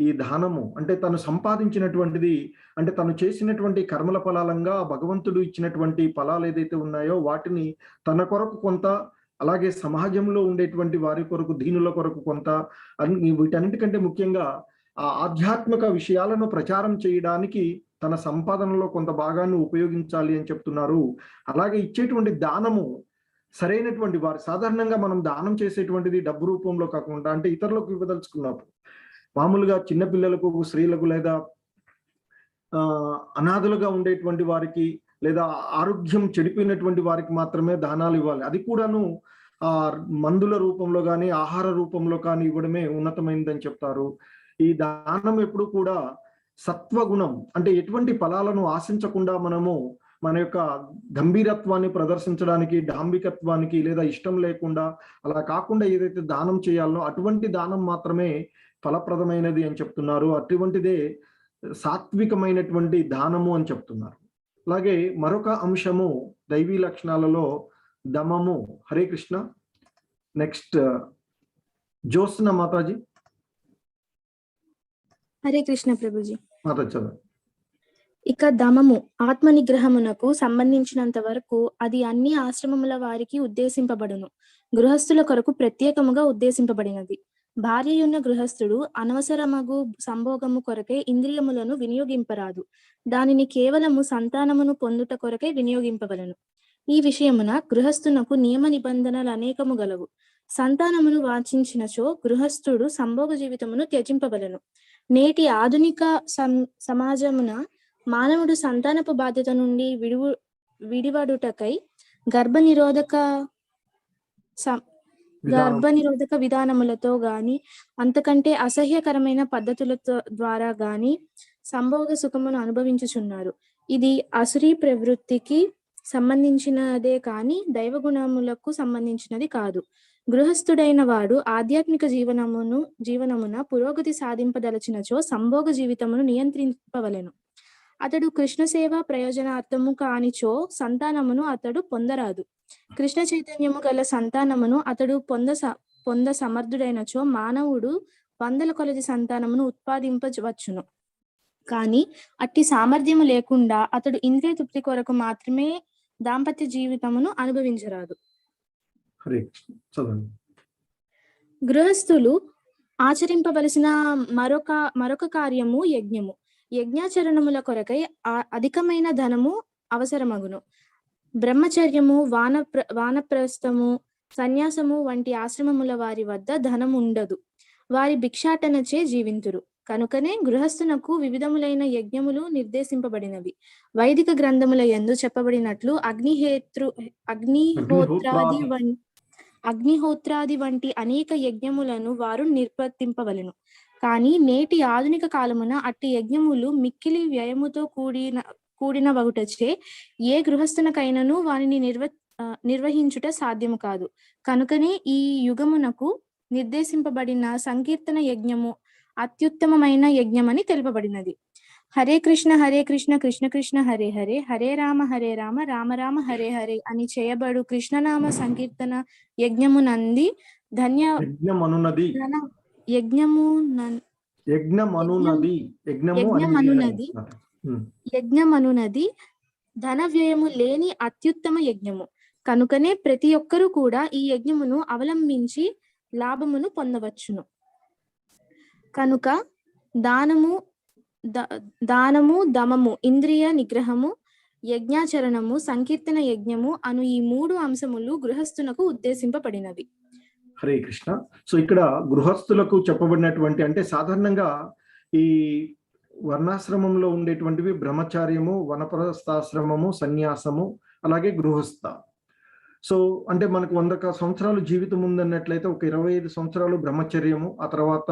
A: ఈ దానము అంటే తను సంపాదించినటువంటిది అంటే తను చేసినటువంటి కర్మల ఫలాలంగా భగవంతుడు ఇచ్చినటువంటి ఫలాలు ఏదైతే ఉన్నాయో వాటిని తన కొరకు కొంత, అలాగే సమాజంలో ఉండేటువంటి వారి కొరకు, దీనుల కొరకు కొంత, వీటన్నిటికంటే ముఖ్యంగా ఆ ఆధ్యాత్మిక విషయాలను ప్రచారం చేయడానికి తన సంపాదనలో కొంత భాగాన్ని ఉపయోగించాలి అని చెప్తున్నారు. అలాగే ఇచ్చేటువంటి దానము సరైనటువంటి వారు, సాధారణంగా మనం దానం చేసేటువంటిది డబ్బు రూపంలో కాకుండా అంటే ఇతరులకు ఇవ్వదలుచుకున్నప్పుడు మామూలుగా చిన్నపిల్లలకు, స్త్రీలకు, లేదా అనాథలుగా ఉండేటువంటి వారికి, లేదా ఆరోగ్యం చెడిపోయినటువంటి వారికి మాత్రమే దానాలు ఇవ్వాలి. అది కూడాను మందుల రూపంలో కానీ ఆహార రూపంలో కానీ ఇవ్వడమే ఉన్నతమైనదని చెప్తారు. ఈ దానం ఎప్పుడు కూడా సత్వగుణం అంటే ఎటువంటి ఫలాలను ఆశించకుండా మనము మన యొక్క గంభీరత్వాన్ని ప్రదర్శించడానికి, డాంబికత్వానికి లేదా ఇష్టం లేకుండా అలా కాకుండా ఏదైతే దానం చేయాలనో అటువంటి దానం మాత్రమే ఫలప్రదమైనది అని చెప్తున్నారు. అటువంటిదే సాత్వికమైనటువంటి దానము అని చెప్తున్నారు. అలాగే మరొక అంశము దైవీ లక్షణాలలో దమము. హరే కృష్ణ. నెక్స్ట్ జ్యోత్స్న మాతాజీ.
F: హరే కృష్ణ ప్రభుజీ.
A: మాతాజీ.
F: ఇక దమము ఆత్మ నిగ్రహమునకు సంబంధించినంత వరకు అది అన్ని ఆశ్రమముల వారికి ఉద్దేశింపబడును. గృహస్థుల కొరకు ప్రత్యేకముగా ఉద్దేశింపబడినది. భార్యయున్న గృహస్థుడు అనవసరమగు సంభోగము కొరకై ఇంద్రియములను వినియోగింపరాదు. దానిని కేవలము సంతానమును పొందుట కొరకై వినియోగింపవలను. ఈ విషయమున గృహస్థునకు నియమ నిబంధనలు అనేకము గలవు. సంతానమును వాంఛించినచో గృహస్థుడు సంభోగ జీవితమును త్యజింపవలను. నేటి ఆధునిక సమాజమున మానవుడు సంతానపు బాధ్యత నుండి విడివడుటకై గర్భ నిరోధక విధానములతో గాని అంతకంటే అసహ్యకరమైన పద్ధతులతో ద్వారా గాని సంభోగ సుఖమును అనుభవించుచున్నారు. ఇది అసురీ ప్రవృత్తికి సంబంధించినదే కాని దైవ గుణములకు సంబంధించినది కాదు. గృహస్థుడైన వాడు ఆధ్యాత్మిక జీవనమున పురోగతి సాధింపదలచినచో సంభోగ జీవితమును నియంత్రింపవలెను. అతడు కృష్ణ సేవ ప్రయోజనార్థము కానిచో సంతానమును అతడు పొందరాదు. కృష్ణ చైతన్యము గల సంతానమును అతడు పొంద సమర్థుడైనచో మానవుడు 100 కొలది సంతానమును ఉత్పాదింపవచ్చును. కానీ అట్టి సామర్థ్యము లేకుండా అతడు ఇంద్రియ తృప్తి కొరకు మాత్రమే దాంపత్య జీవితమును అనుభవించరాదు. గృహస్థులు ఆచరింపవలసిన మరొక కార్యము యజ్ఞము. యజ్ఞాచరణముల కొరకై అధికమైన ధనము అవసరమగును. బ్రహ్మచర్యము, వానప్రస్థము, సన్యాసము వంటి ఆశ్రమముల వారి వద్ద ధనం ఉండదు. వారి భిక్షాటనచే జీవింతురు. కనుకనే గృహస్థునకు వివిధములైన యజ్ఞములు నిర్దేశింపబడినవి. వైదిక గ్రంథముల యందు చెప్పబడినట్లు అగ్నిహోత్రాది అగ్నిహోత్రాది వంటి అనేక యజ్ఞములను వారు నిర్వర్తింపవలెను. కానీ నేటి ఆధునిక కాలమున అట్టి యజ్ఞములు మిక్కిలి వ్యయముతో కూడిన వగుటచే ఏ గృహస్థునకైనను వానిని నిర్వహించుట సాధ్యము కాదు. కనుకనే ఈ యుగమునకు నిర్దేశింపబడిన సంకీర్తన యజ్ఞము అత్యుత్తమమైన యజ్ఞమని తెలుపబడినది. హరే కృష్ణ కృష్ణ కృష్ణ హరే హరే, హరే రామ రామ రామ హరే హరే అని చేయబడు కృష్ణనామ సంకీర్తన యజ్ఞమునంది యజ్ఞమనునది ధన వ్యయము లేని అత్యుత్తమ యజ్ఞము. కనుకనే ప్రతి ఒక్కరూ కూడా ఈ యజ్ఞమును అవలంబించి లాభమును పొందవచ్చును. కనుక దానము దమము, ఇంద్రియ నిగ్రహము, యజ్ఞాచరణము, సంకీర్తన యజ్ఞము అను ఈ 3 అంశములు గృహస్థునకు ఉద్దేశింపబడినవి.
A: హరే కృష్ణ. సో ఇక్కడ గృహస్థులకు చెప్పబడినటువంటి, అంటే సాధారణంగా ఈ వర్ణాశ్రమంలో ఉండేటువంటివి బ్రహ్మచార్యము, వనప్రస్థాశ్రమము, సన్యాసము, అలాగే గృహస్థ. సో అంటే మనకు 100 సంవత్సరాలు జీవితం ఉందన్నట్లయితే ఒక 25 సంవత్సరాలు బ్రహ్మచర్యము, ఆ తర్వాత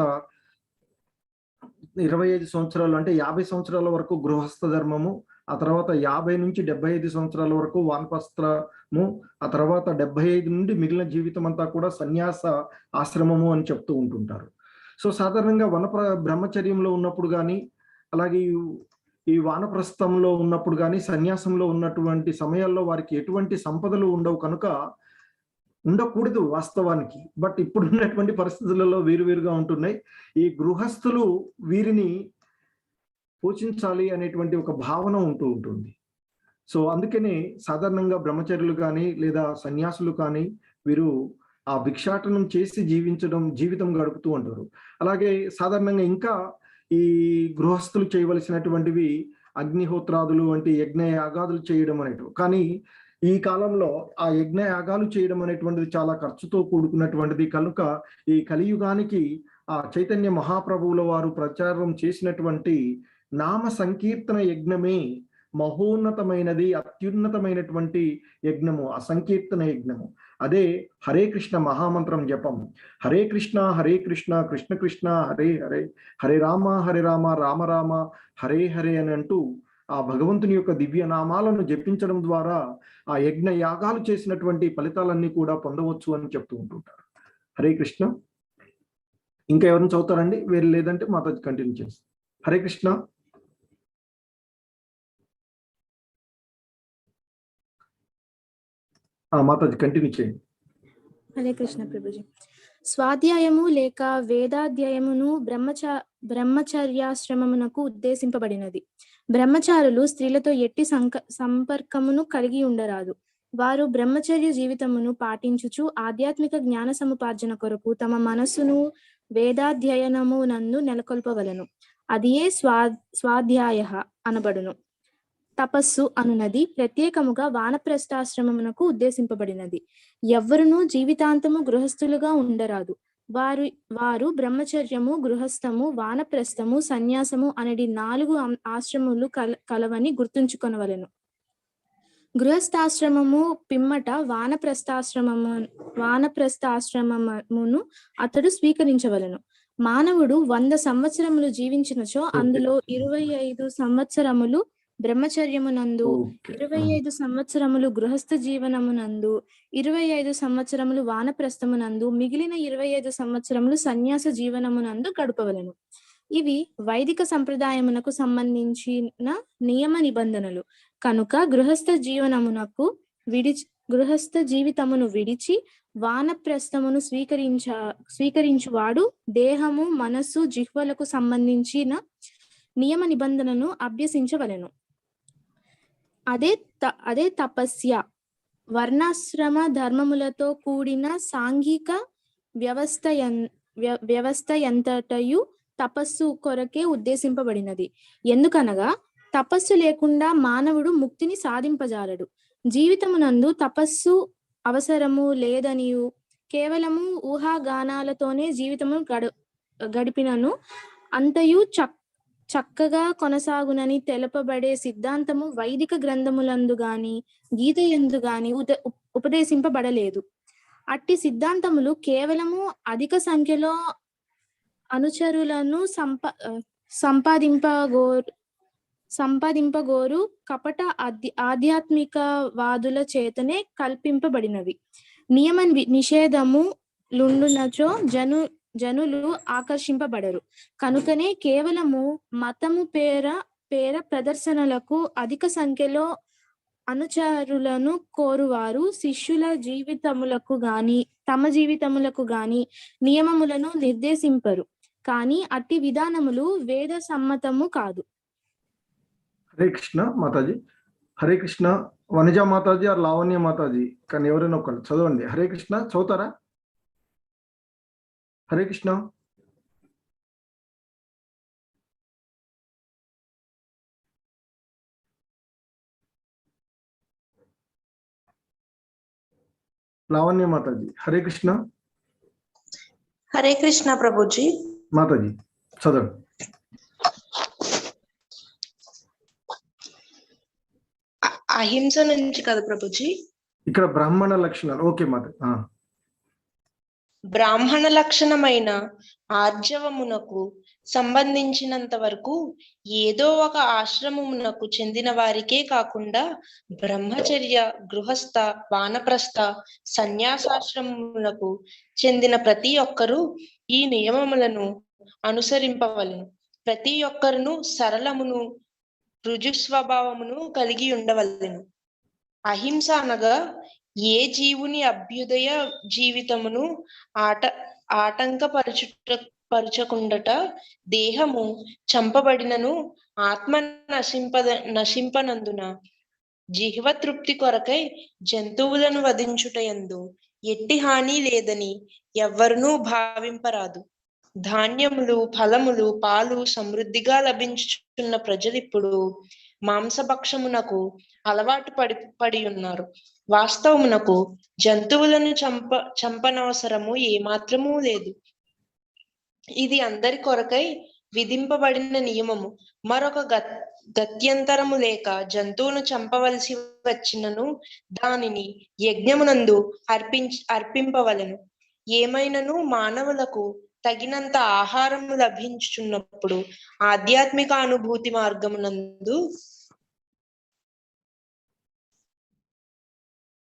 A: 25 సంవత్సరాలు అంటే 50 సంవత్సరాల వరకు గృహస్థ ధర్మము, ఆ తర్వాత 50 నుంచి 75 సంవత్సరాల వరకు వానప్రస్థము, ఆ తర్వాత 75 నుండి మిగిలిన జీవితం అంతా కూడా సన్యాస ఆశ్రమము అని చెప్తూ ఉంటుంటారు. సో సాధారణంగా బ్రహ్మచర్యంలో ఉన్నప్పుడు కానీ, అలాగే ఈ వానప్రస్థంలో ఉన్నప్పుడు కానీ, సన్యాసంలో ఉన్నటువంటి సమయాల్లో వారికి ఎటువంటి సంపదలు ఉండవు, కనుక ఉండకూడదు వాస్తవానికి. బట్ ఇప్పుడు ఉన్నటువంటి పరిస్థితులలో వేరువేరుగా ఉంటున్నాయి. ఈ గృహస్థులు వీరిని పోషించాలి అనేటువంటి ఒక భావన ఉంటూ ఉంటుంది. సో అందుకనే సాధారణంగా బ్రహ్మచర్యులు కానీ లేదా సన్యాసులు కానీ వీరు ఆ భిక్షాటనం చేసి జీవితం గడుపుతూ ఉంటారు. అలాగే సాధారణంగా ఇంకా ఈ గృహస్థులు చేయవలసినటువంటివి అగ్నిహోత్రాదులు వంటి యజ్ఞ యాగాదులు చేయడం అనేటివి. కానీ ఈ కాలంలో ఆ యజ్ఞ యాగాలు చేయడం అనేటువంటిది చాలా ఖర్చుతో కూడుకున్నటువంటిది. కనుక ఈ కలియుగానికి ఆ చైతన్య మహాప్రభువుల వారు ప్రచారం చేసినటువంటి నామ సంకీర్తన యజ్ఞమే మహోన్నతమైనది, అత్యున్నతమైనటువంటి యజ్ఞము, ఆ సంకీర్తన యజ్ఞము. అదే హరే కృష్ణ మహామంత్రం జపం. హరే కృష్ణ కృష్ణ కృష్ణ హరే హరే, హరే రామ రామ రామ హరే హరే అని అంటూ ఆ భగవంతుని యొక్క దివ్య నామాలను జపించడం ద్వారా ఆ యజ్ఞ యాగాలు చేసినటువంటి ఫలితాలన్నీ కూడా పొందవచ్చు అని చెప్తూ ఉంటుంటారు. హరే కృష్ణ. ఇంకా ఎవరిని చదువుతారండి? వేరే లేదంటే మాతాజీ కంటిన్యూ చేస్తాం. హరే కృష్ణ. మాతాజీ కంటిన్యూ చేయండి.
F: హరే కృష్ణ ప్రభుజీ. స్వాధ్యాయము లేక వేదాధ్యాయమును బ్రహ్మచర్యాశ్రమమునకు ఉద్దేశింపబడినది. బ్రహ్మచారులు స్త్రీలతో ఎట్టి సంపర్కమును కలిగి ఉండరాదు. వారు బ్రహ్మచర్య జీవితమును పాటించుచు ఆధ్యాత్మిక జ్ఞాన సముపార్జన కొరకు తమ మనస్సును వేదాధ్యయనము నందు నెలకొల్పవలను. అదియే స్వాధ్యాయ అనబడును. తపస్సు అనునది ప్రత్యేకముగా వానప్రస్థాశ్రమమునకు ఉద్దేశింపబడినది. ఎవ్వరునూ జీవితాంతము గృహస్థులుగా ఉండరాదు. వారు బ్రహ్మచర్యము, గృహస్థము, వానప్రస్థము, సన్యాసము అనేది 4 ఆశ్రమములు కలవని గుర్తుంచుకొనవలెను. గృహస్థాశ్రమము పిమ్మట వానప్రస్థాశ్రమమును అతడు స్వీకరించవలెను. మానవుడు 100 సంవత్సరములు జీవించినచో అందులో 25 సంవత్సరములు బ్రహ్మచర్యమునందు, 25 సంవత్సరములు గృహస్థ జీవనమునందు, 25 సంవత్సరములు వానప్రస్థమునందు, మిగిలిన 25 సంవత్సరములు సన్యాస జీవనమునందు గడపవలెను. ఇవి వైదిక సంప్రదాయమునకు సంబంధించిన నియమ నిబంధనలు. కనుక గృహస్థ జీవితమును విడిచి వానప్రస్థమును స్వీకరించువాడు దేహము, మనస్సు, జిహ్వలకు సంబంధించిన నియమ నిబంధనను అభ్యసించవలెను. అదే తపస్య. వర్ణాశ్రమ ధర్మములతో కూడిన సాంఘిక వ్యవస్థ ఎంతటయు తపస్సు కొరకే ఉద్దేశింపబడినది. ఎందుకనగా తపస్సు లేకుండా మానవుడు ముక్తిని సాధింపజాలడు. జీవితమునందు తపస్సు అవసరము లేదనియు కేవలము ఊహాగానాలతోనే జీవితము గడిపినను అంతయు చక్కగా కొనసాగునని తెలుపబడే సిద్ధాంతము వైదిక గ్రంథములందు గాని గీత యందు గాని ఉపదేశింపబడలేదు. అట్టి సిద్ధాంతములు కేవలము అధిక సంఖ్యలో అనుచరులను సంపాదింపగోరు కపట ఆధ్యాత్మికవాదుల చేతనే కల్పింపబడినవి. నియమ నిషేధము లుండునచో జనులు ఆకర్షింపబడరు. కనుకనే కేవలము మతము పేర ప్రదర్శనలకు అధిక సంఖ్యలో అనుచరులను కోరువారు శిష్యుల జీవితములకు గాని తమ జీవితములకు గాని నియమములను నిర్దేశింపరు. కానీ అట్టి విధానములు వేద సమ్మతము కాదు.
A: హరే కృష్ణ మాతాజీ. హరే కృష్ణ. వనిజా మాతాజీ ఆర్ లావణ్య మాతాజీ, కానీ ఎవరైనా ఒకరు చదవండి. హరే కృష్ణ చదువుతారా? హరే కృష్ణ. లావణ్య మాతాజీ హరే కృష్ణ.
D: హరే కృష్ణ ప్రభుజీ.
A: మాతాజీ చదవండి.
D: అహింస నుంచి కదా ప్రభుజీ?
A: ఇక్కడ బ్రాహ్మణ లక్షణాలు. ఓకే మాతాజీ.
D: బ్రాహ్మణ లక్షణమైన ఆర్జవమునకు సంబంధించినంత వరకు ఏదో ఒక ఆశ్రమమునకు చెందిన వారికే కాకుండా బ్రహ్మచర్య, గృహస్థ, వానప్రస్థ, సన్యాసాశ్రమములకు చెందిన ప్రతి ఒక్కరూ ఈ నియమములను అనుసరింపవలెను. ప్రతి ఒక్కరును సరళమును రుజు స్వభావమును కలిగి ఉండవలెను. అహింస అనగా ఏ జీవుని అభ్యుదయ జీవితమును ఆటంకపరచుకుండట, దేహము చంపబడినను ఆత్మ నశింపనందున జిహ్వ తృప్తి కొరకై జంతువులను వధించుటయందు ఎట్టి హాని లేదని ఎవ్వరునూ భావింపరాదు. ధాన్యములు, ఫలములు, పాలు సమృద్ధిగా లభించుచున్న ప్రజలిప్పుడు మాంసభక్షమునకు అలవాటు పడి ఉన్నారు. వాస్తవమునకు జంతువులను చంపనవసరము ఏమాత్రమూ లేదు. ఇది అందరి కొరకై విధింపబడిన నియమము. మరొక గత్యంతరము లేక జంతువును చంపవలసి వచ్చినను దానిని యజ్ఞమునందు అర్పింపవలెను. ఏమైనను మానవులకు తగినంత ఆహారము లభించుచున్నప్పుడు ఆధ్యాత్మిక అనుభూతి మార్గమునందు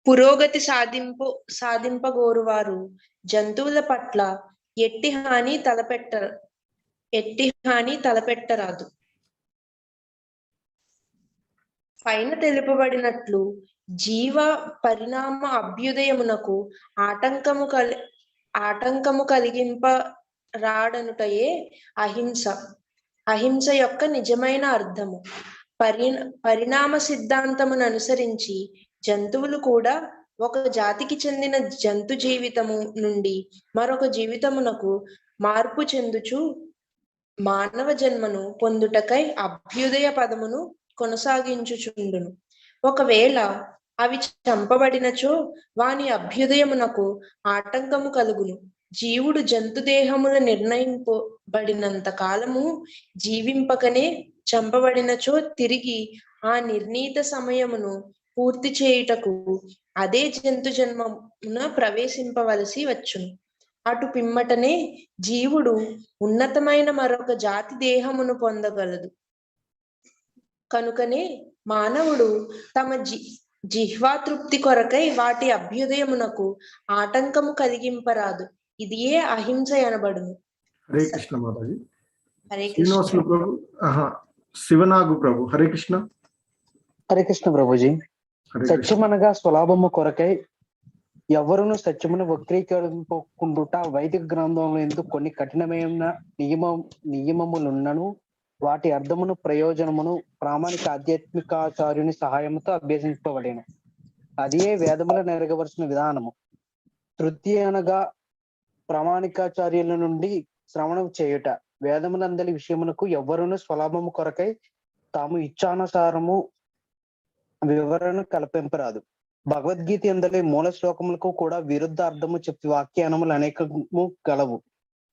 D: పురోగతి సాధింపగోరువారు జంతువుల పట్ల ఎట్టి హాని తలపెట్టరాదు. పైన తెలుపబడినట్లు జీవ పరిణామ అభ్యుదయమునకు ఆటంకము కలిగింప రాడనుటయే అహింస. అహింస యొక్క నిజమైన అర్థము. పరిణామ సిద్ధాంతమును అనుసరించి జంతువులు కూడా ఒక జాతికి చెందిన జంతు జీవితము నుండి మరొక జీవితమునకు మార్పు చెందుచు మానవ జన్మను పొందుటకై అభ్యుదయ పదమును కొనసాగించుచుండును. ఒకవేళ అవి చంపబడినచో వాని అభ్యుదయమునకు ఆటంకము కలుగును. జీవుడు జంతు దేహముల నిర్ణయింపబడినంత కాలము జీవింపకనే చంపబడినచో తిరిగి ఆ నిర్ణీత సమయమును పూర్తి చేయుటకు అదే జంతు జన్మమున ప్రవేశింపవలసి వచ్చును. అటు పిమ్మటనే జీవుడు ఉన్నతమైన మరొక జాతి దేహమును పొందగలదు. కనుకనే మానవుడు తమ జిహ్వాతృప్తి కొరకై వాటి అభ్యుదయమునకు ఆటంకము కలిగింపరాదు. ఇదియే అహింస అనబడును.
A: హరే కృష్ణ మాతాజీ.
D: హరే కృష్ణ
A: ప్రభు. శివనాగు ప్రభు. హరే కృష్ణ.
G: హరే కృష్ణ ప్రభుజీ. సత్యమనగా స్వలాభము కొరకై ఎవరును సత్యమును వక్రీకరింపకుండుట వైదిక గ్రంథంలో ఎందుకు కొన్ని కఠినమైన నియమములున్నను వాటి అర్థమును ప్రయోజనమును ప్రామాణిక ఆధ్యాత్మికాచార్యుని సహాయంతో అభ్యసింపబడేను. అదే వేదములు నెరగవలసిన విధానము. తృతీయ అనగా ప్రామాణికాచార్యుల నుండి శ్రవణం చేయుట. వేదములందలి విషయమునకు ఎవ్వరును స్వలాభము కొరకై తాము ఇచ్చానుసారము వివరణ కల్పింపరాదు. భగవద్గీత అందలి మూల శ్లోకములకు కూడా విరుద్ధ అర్థము చెప్పి వాక్యానములు అనేకము గలవు.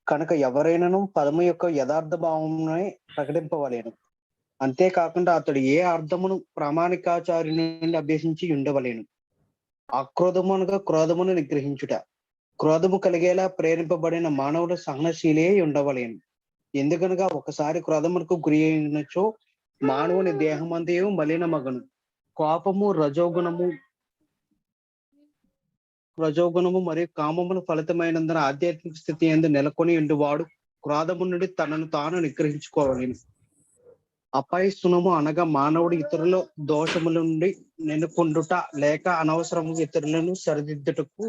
G: కనుక ఎవరైనాను పదము యొక్క యథార్థ భావమునే ప్రకటింపవలేను. అంతేకాకుండా అతడు ఏ అర్థమును ప్రామాణికాచార్యుని నుండి అభ్యసించి ఉండవలేను. ఆక్రోధమునగా క్రోధమును నిగ్రహించుట. క్రోధము కలిగేలా ప్రేరేపింపబడిన మానవుడు సహనశీలి అయి ఉండవలేను. ఎందుకనగా ఒకసారి క్రోధమునకు గురి అయినచో మానవుని దేహమంతయు మలినమగను. కోపము రజోగుణము మరియు కామమును ఫలితమైనందున ఆధ్యాత్మిక స్థితి యందు నెలకొని ఉండువాడు క్రోధము నుండి తనను తాను నిగ్రహించుకోవలేను. అపైస్తునము అనగా మానవుడు ఇతరుల దోషముల నుండి నెనుకొండుట లేక అనవసరము ఇతరులను సరిదిద్దుటకు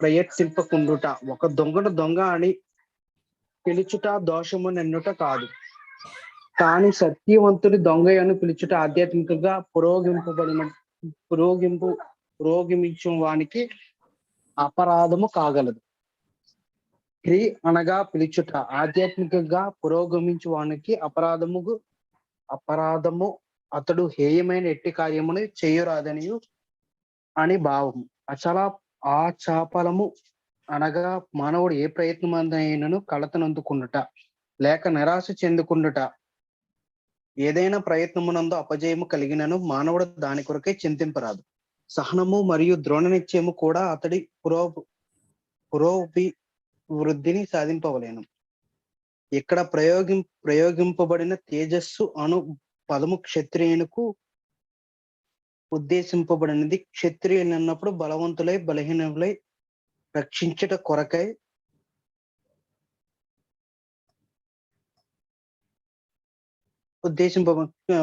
G: ప్రయత్నింపకుండుట. ఒక దొంగను దొంగ అని పిలుచుట దోషము నెన్నుట కాదు, కానీ సత్యవంతుడి దొంగ అని పిలుచుట ఆధ్యాత్మికంగా పురోగమించు వానికి అపరాధము కాగలదు. హ్రీ అనగా పిలుచుట ఆధ్యాత్మికంగా పురోగమించు వానికి అపరాధము అతడు హేయమైన ఎట్టి కార్యమును చేయరాదనియు అని భావము. ఆచాపలము అనగా మానవుడు ఏ ప్రయత్నమైనను కలతనందుకుండుట లేక నిరాశ చెందుకుండుట. ఏదైనా ప్రయత్నమునందు అపజయము కలిగినను మానవుడు దాని కొరకే చింతింపరాదు. సహనము మరియు ద్రోణ నిశ్చయము కూడా అతడి పురోభివృద్ధిని సాధింపవలేను. ఇక్కడ ప్రయోగింపబడిన తేజస్సు అను పదము క్షత్రియునికి ఉద్దేశింపబడినది. క్షత్రియులు అన్నప్పుడు బలవంతులై బలహీనులై రక్షించుట కొరకై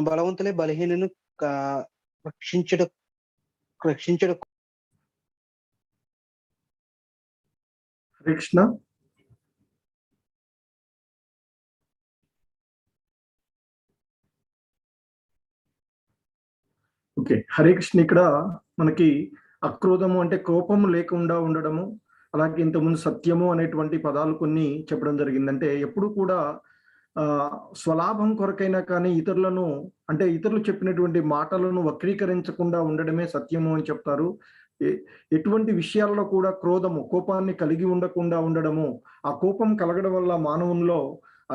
G: బలవంతులై బలహీనను రక్షించుట
A: హరే కృష్ణ. ఓకే, హరే కృష్ణ. ఇక్కడ మనకి అక్రోధము అంటే కోపము లేకుండా ఉండడము, అలాగే ఇంతకుముందు సత్యము అనేటువంటి పదాలు కొన్ని చెప్పడం జరిగిందంటే ఎప్పుడు కూడా స్వలాభం కొరకైనా కానీ ఇతరులను అంటే ఇతరులు చెప్పినటువంటి మాటలను వక్రీకరించకుండా ఉండడమే సత్యము అని చెప్తారు. ఎటువంటి విషయాల్లో కూడా కోపాన్ని కలిగి ఉండకుండా ఉండడము, ఆ కోపం కలగడం వల్ల మానవునిలో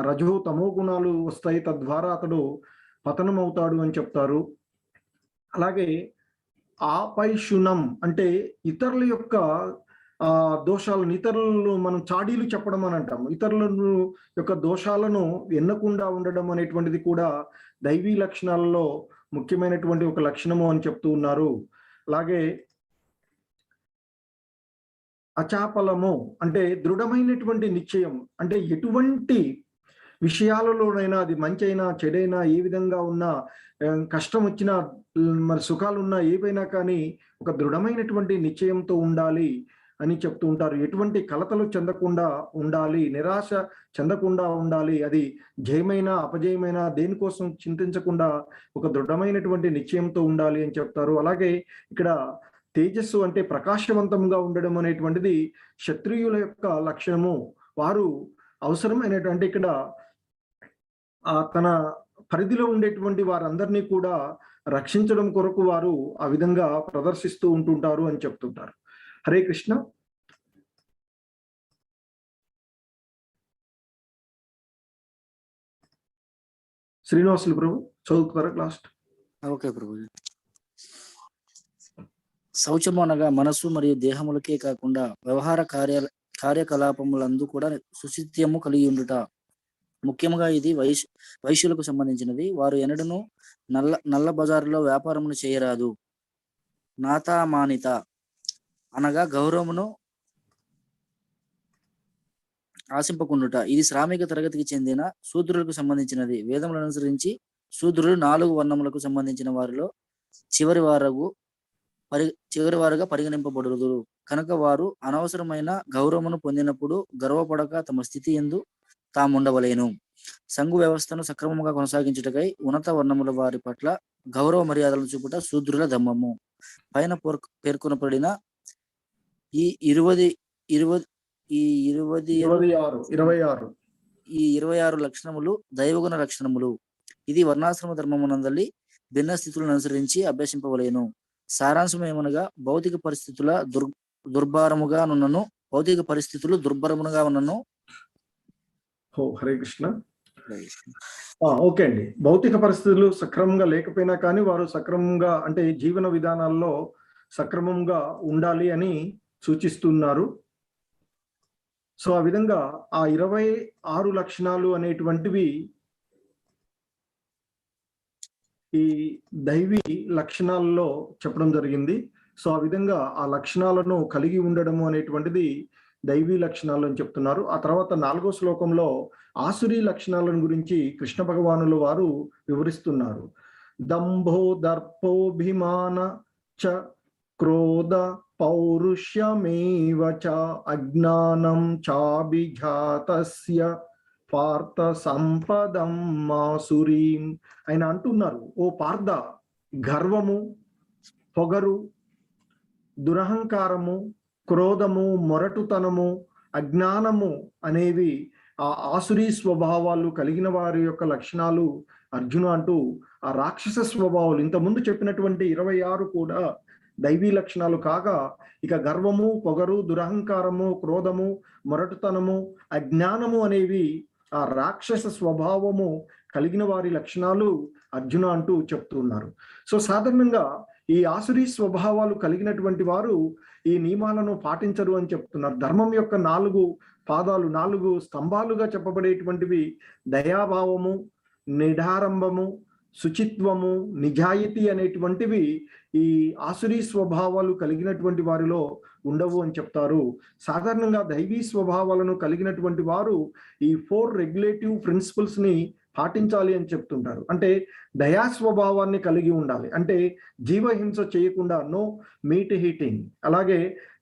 A: రజో తమో గుణాలు వస్తాయి, తద్వారా అతడు పతనం అవుతాడు అని చెప్తారు. అలాగే ఆపైశునం అంటే ఇతరుల యొక్క దోషాలను, ఇతరులను మనం చాడీలు చెప్పడం అని అంటాము. ఇతరుల యొక్క దోషాలను ఎన్నకుండా ఉండడం అనేటువంటిది కూడా దైవీ లక్షణాలలో ముఖ్యమైనటువంటి ఒక లక్షణము అని చెప్తూ ఉన్నారు. అలాగే అచాపలము అంటే దృఢమైనటువంటి నిశ్చయం, అంటే ఎటువంటి విషయాలలోనైనా అది మంచి అయినా చెడైనా ఏ విధంగా ఉన్నా కష్టం వచ్చినా మరి సుఖాలున్నా ఏవైనా కానీ ఒక దృఢమైనటువంటి నిశ్చయంతో ఉండాలి అని చెప్తూ ఉంటారు. ఎటువంటి కలతలు చెందకుండా ఉండాలి, నిరాశ చెందకుండా ఉండాలి. అది జయమైన అపజయమైన దేనికోసం చింతించకుండా ఒక దృఢమైనటువంటి నిశ్చయంతో ఉండాలి అని చెప్తారు. అలాగే ఇక్కడ తేజస్సు అంటే ప్రకాశవంతంగా ఉండడం అనేటువంటిది క్షత్రియుల యొక్క లక్షణము. వారు అవసరమైనటువంటి ఇక్కడ తన పరిధిలో ఉండేటువంటి వారందరినీ కూడా రక్షించడం కొరకు వారు ఆ విధంగా ప్రదర్శిస్తూ ఉంటుంటారు అని చెప్తుంటారు. హరే కృష్ణ. శ్రీనివాసులు ప్రభు చదువుతారా క్లాస్?
E: ఓకే ప్రభు. శౌచము అనగా మనసు మరియు దేహములకే కాకుండా వ్యవహార కార్యకలాపములందు కూడా సుశిత్యము కలిగి ఉండుట. ముఖ్యంగా ఇది వైశ్యులకు సంబంధించినది. వారు ఎన్నడను నల్ల బజారులో వ్యాపారమును చేయరాదు. నాతామానిత అనగా గౌరవమును ఆశింపకుండుట. ఇది శ్రామిక తరగతికి చెందిన శూద్రులకు సంబంధించినది. వేదములను అనుసరించి శూద్రులు 4 వర్ణములకు సంబంధించిన వారిలో చివరి వారుగా పరిగణింపబడుదురు. కనుక వారు అనవసరమైన గౌరవమును పొందినప్పుడు గర్వపడక తమ స్థితి యందు తాముండవలేను. సంఘ వ్యవస్థను సక్రమంగా కొనసాగించుటకై ఉన్నత వర్ణముల వారి పట్ల గౌరవ మర్యాదలను చూపుట శూద్రుల ధర్మము. పైన పేర్కొనబడిన ఈ 26 లక్షణములు దైవగుణ లక్షణములు. ఇది వర్ణాశ్రమ ధర్మమునందలి భిన్న స్థితులను అనుసరించి అభ్యసింపవలేను. సారాంశం ఏమనగా భౌతిక పరిస్థితుల దుర్భరముగా ఉన్నను.
A: హరే కృష్ణ. ఓకే అండి. భౌతిక పరిస్థితులు సక్రమంగా లేకపోయినా కానీ వారు సక్రమంగా అంటే జీవన విధానాల్లో సక్రమంగా ఉండాలి అని సూచిస్తున్నారు. సో ఆ విధంగా ఆ 26 లక్షణాలు అనేటువంటివి ఈ దైవీ లక్షణాలలో చెప్పడం జరిగింది. సో ఆ విధంగా ఆ లక్షణాలను కలిగి ఉండడము అనేటువంటిది దైవీ లక్షణాలు అని చెప్తున్నారు. ఆ తర్వాత 4వ శ్లోకంలో ఆసురీ లక్షణాలను గురించి కృష్ణ భగవానుల వారు వివరిస్తున్నారు. దంభో దర్పోభిమాన చ క్రోధ పౌరుష్యమేవ చ అజ్ఞానం చాభిజాతస్య పార్థ సంపదం మాసురీం. ఆయన అంటున్నారు, ఓ పార్థ, గర్వము, పొగరు, దురహంకారము, క్రోధము, మొరటుతనము, అజ్ఞానము అనేవి ఆ ఆసురీ స్వభావాలు కలిగిన వారి యొక్క లక్షణాలు అర్జున అంటూ ఆ రాక్షస స్వభావాలు ఇంతకుముందు చెప్పినటువంటి 26 కూడా దైవీ లక్షణాలు కాగా, ఇక గర్వము, పొగరు, దురహంకారము, క్రోధము, మొరటుతనము, అజ్ఞానము అనేవి ఆ రాక్షస స్వభావము కలిగిన వారి లక్షణాలు అర్జున అంటూ చెప్తున్నారు. సో సాధారణంగా ఈ ఆసురీ స్వభావాలు కలిగినటువంటి వారు ఈ నియమాలను పాటించరు అని చెప్తున్నారు. ధర్మం యొక్క 4 పాదాలు, 4 స్తంభాలుగా చెప్పబడేటువంటివి దయాభావము, నిఢారంభము, శుచిత్వము, నిజాయితీ అనేటువంటివి ఈ ఆసురీ స్వభావాలు కలిగినటువంటి వారిలో ఉండవు అని చెప్తారు. సాధారణంగా దైవీ స్వభావాలను కలిగినటువంటి వారు ఈ 4 రెగ్యులేటివ్ ప్రిన్సిపల్స్ ని పాటించాలి అని చెప్తుంటారు. అంటే దయా స్వభావాన్ని కలిగి ఉండాలి, అంటే జీవహింస చేయకుండా, నో మీట్ హీటింగ్. అలాగే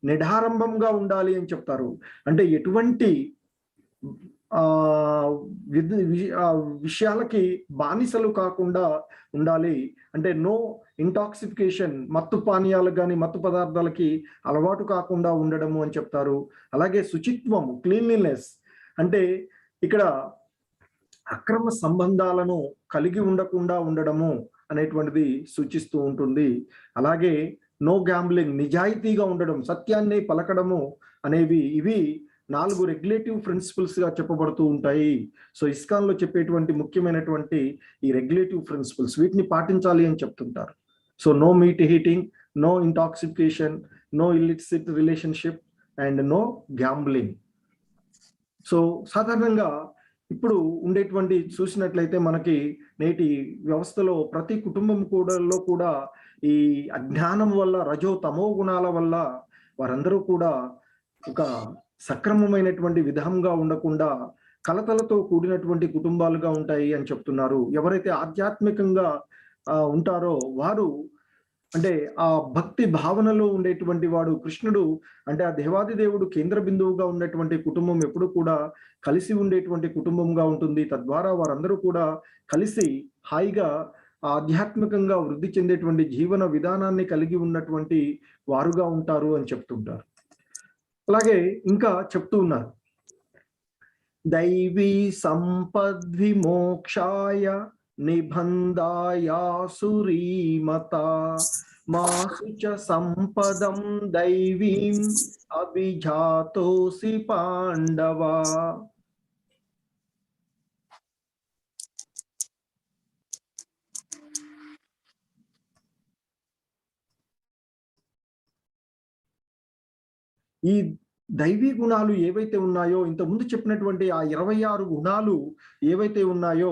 A: నిఢారంభంగా ఉండాలి అని చెప్తారు, అంటే ఎటువంటి విషయాలకి బానిసలు కాకుండా ఉండాలి, అంటే నో ఇంటాక్సిఫికేషన్, మత్తు పానీయాలకు కానీ మత్తు పదార్థాలకి అలవాటు కాకుండా ఉండడము అని చెప్తారు. అలాగే శుచిత్వము, క్లీన్లీనెస్, అంటే ఇక్కడ అక్రమ సంబంధాలను కలిగి ఉండకుండా ఉండడము అనేటువంటిది సూచిస్తూ ఉంటుంది. అలాగే నో గ్యాంబ్లింగ్, నిజాయితీగా ఉండడం, సత్యాన్ని పలకడము అనేవి, ఇవి 4 రెగ్యులేటివ్ ప్రిన్సిపల్స్ గా చెప్పబడుతూ ఉంటాయి. సో ఇస్కాన్ లో చెప్పేటువంటి ముఖ్యమైనటువంటి ఈ రెగ్యులేటివ్ ప్రిన్సిపల్స్, వీటిని పాటించాలి అని చెప్తుంటారు. So no meat eating, no intoxication, no illicit relationship and no gambling. So సాధారణంగా ఇప్పుడు ఉండేటువంటి చూసినట్లయితే మనకి నేటి వ్యవస్థలో ప్రతి కుటుంబం కూడా ఈ అజ్ఞానం వల్ల, రజో తమో గుణాల వల్ల వారందరూ కూడా ఒక సక్రమమైనటువంటి విధంగా ఉండకుండా కలతలతో కూడినటువంటి కుటుంబాలుగా ఉంటాయి అని చెప్తున్నారు. ఎవరైతే ఆధ్యాత్మికంగా ఉంటారో వారు, అంటే ఆ భక్తి భావనలో ఉండేటువంటి వాడు, కృష్ణుడు అంటే ఆ దేవాది దేవుడు కేంద్ర బిందువుగా ఉన్నటువంటి కుటుంబం ఎప్పుడు కూడా కలిసి ఉండేటువంటి కుటుంబంగా ఉంటుంది. తద్వారా వారందరూ కూడా కలిసి హాయిగా ఆధ్యాత్మికంగా వృద్ధి చెందేటువంటి జీవన విధానాన్ని కలిగి ఉన్నటువంటి వారుగా ఉంటారు అని చెప్తుంటారు. అలాగే ఇంకా చెప్తూ ఉన్నారు, దైవీ సంపద్విమోక్షాయ నిబంధాయాసురీమత మాసు చ సంపదం దైవీం అభిజాతోసి పాండవ. ఈ దైవీ గుణాలు ఏవైతే ఉన్నాయో, ఇంతకుముందు చెప్పినటువంటి ఆ 26 గుణాలు ఏవైతే ఉన్నాయో,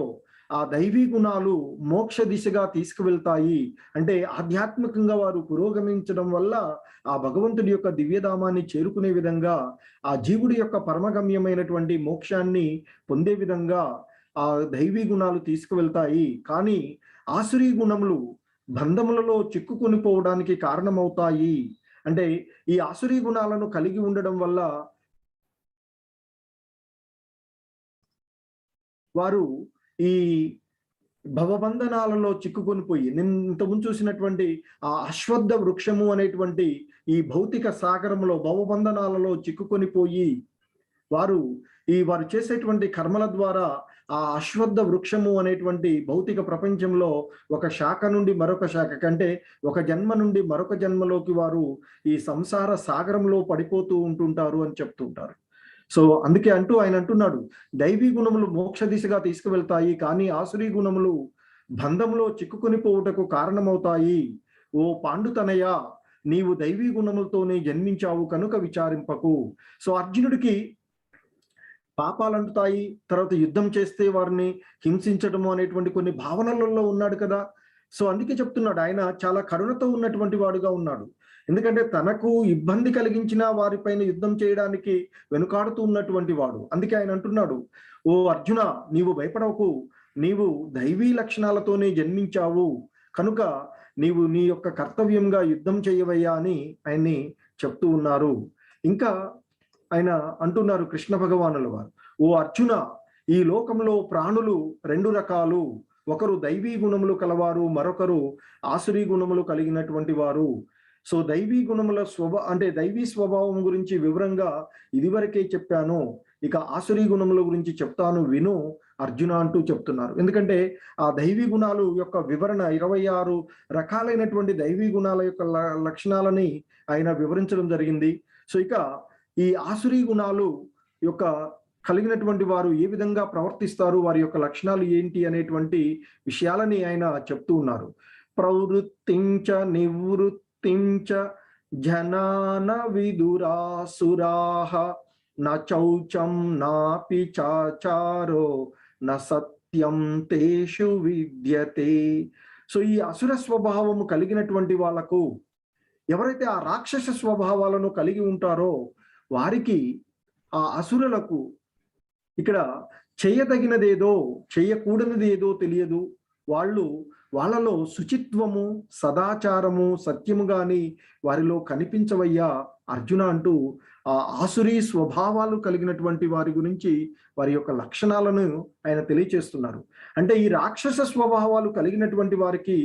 A: ఆ దైవీ గుణాలు మోక్ష దిశగా తీసుకువెళ్తాయి. అంటే ఆధ్యాత్మికంగా వారు పురోగమించడం వల్ల ఆ భగవంతుడి యొక్క దివ్యధామాన్ని చేరుకునే విధంగా, ఆ జీవుడి యొక్క పరమగమ్యమైనటువంటి మోక్షాన్ని పొందే విధంగా ఆ దైవీ గుణాలు తీసుకువెళ్తాయి. కానీ ఆసురీ గుణములు బంధములలో చిక్కుకొని పోవడానికి కారణమవుతాయి. అంటే ఈ ఆసురీ గుణాలను కలిగి ఉండడం వల్ల వారు ఈ భవబంధనాలలో చిక్కుకొని పోయి, నేను ఇంతకుముందు చూసినటువంటి ఆ అశ్వత్థ వృక్షము అనేటువంటి ఈ భౌతిక సాగరంలో భవబంధనాలలో చిక్కుకొని పోయి వారు చేసేటువంటి కర్మల ద్వారా ఆ అశ్వత్థ వృక్షము అనేటువంటి భౌతిక ప్రపంచంలో ఒక శాఖ నుండి మరొక శాఖ కంటే, ఒక జన్మ నుండి మరొక జన్మలోకి వారు ఈ సంసార సాగరంలో పడిపోతూ ఉంటుంటారు అని చెప్తుంటారు. సో అందుకే ఆయన అంటున్నాడు, దైవీ గుణములు మోక్ష దిశగా తీసుకువెళ్తాయి, కానీ ఆసురీ గుణములు బంధంలో చిక్కుకొని పోవుటకు కారణమవుతాయి. ఓ పాండుతనయ, నీవు దైవీ గుణములతోనే జన్మించావు కనుక విచారింపకు. సో అర్జునుడికి పాపాలు అంటుతాయి, తర్వాత యుద్ధం చేస్తే వారిని హింసించడము అనేటువంటి కొన్ని భావనలలో ఉన్నాడు కదా. సో అందుకే చెప్తున్నాడు, ఆయన చాలా కరుణతో ఉన్నటువంటి వాడుగా ఉన్నాడు. ఎందుకంటే తనకు ఇబ్బంది కలిగించిన వారిపైన యుద్ధం చేయడానికి వెనుకాడుతూ ఉన్నటువంటి వాడు. అందుకే ఆయన అంటున్నాడు, ఓ అర్జున, నీవు భయపడవకు, నీవు దైవీ లక్షణాలతోనే జన్మించావు కనుక నీవు నీ యొక్క కర్తవ్యంగా యుద్ధం చేయవయ్యా అని ఆయన్ని చెప్తూ ఉన్నారు. ఇంకా ఆయన అంటున్నారు కృష్ణ భగవానుల వారు, ఓ అర్జున, ఈ లోకంలో ప్రాణులు రెండు రకాలు, ఒకరు దైవీ గుణములు కలవారు, మరొకరు ఆసురీ గుణములు కలిగినటువంటి వారు. సో దైవీ గుణముల దైవీ స్వభావం గురించి వివరంగా ఇదివరకే చెప్పాను, ఇక ఆసురీ గుణముల గురించి చెప్తాను విను అర్జున అంటూ చెప్తున్నారు. ఎందుకంటే ఆ దైవీ గుణాలు యొక్క వివరణ 26 రకాలైనటువంటి దైవీ గుణాల యొక్క లక్షణాలని ఆయన వివరించడం జరిగింది. సో ఇక ఈ ఆసురీ గుణాలు యొక్క కలిగినటువంటి వారు ఏ విధంగా ప్రవర్తిస్తారు, వారి యొక్క లక్షణాలు ఏంటి అనేటువంటి విషయాలని ఆయన చెప్తూ ఉన్నారు. ప్రవృత్తించ నివృత్తించ జనాన విదురాసురాః న చౌచం నాపి చాచారో న సత్యం తేషు విద్యతే. సో ఈ అసుర స్వభావము కలిగినటువంటి వాళ్లకు, ఎవరైతే ఆ రాక్షస స్వభావాలను కలిగి ఉంటారో వారికి, ఆ అసురులకు ఇక్కడ చేయదగినదేదో చేయకూడనిది ఏదో తెలియదు. వాళ్ళలో శుచిత్వము, సదాచారము, సత్యము గాని వారిలో కనిపించవయ్యా అర్జున అంటూ ఆ ఆసురీ స్వభావాలు కలిగినటువంటి వారి గురించి, వారి యొక్క లక్షణాలను ఆయన తెలియచేస్తున్నారు. అంటే ఈ రాక్షస స్వభావాలు కలిగినటువంటి వారికి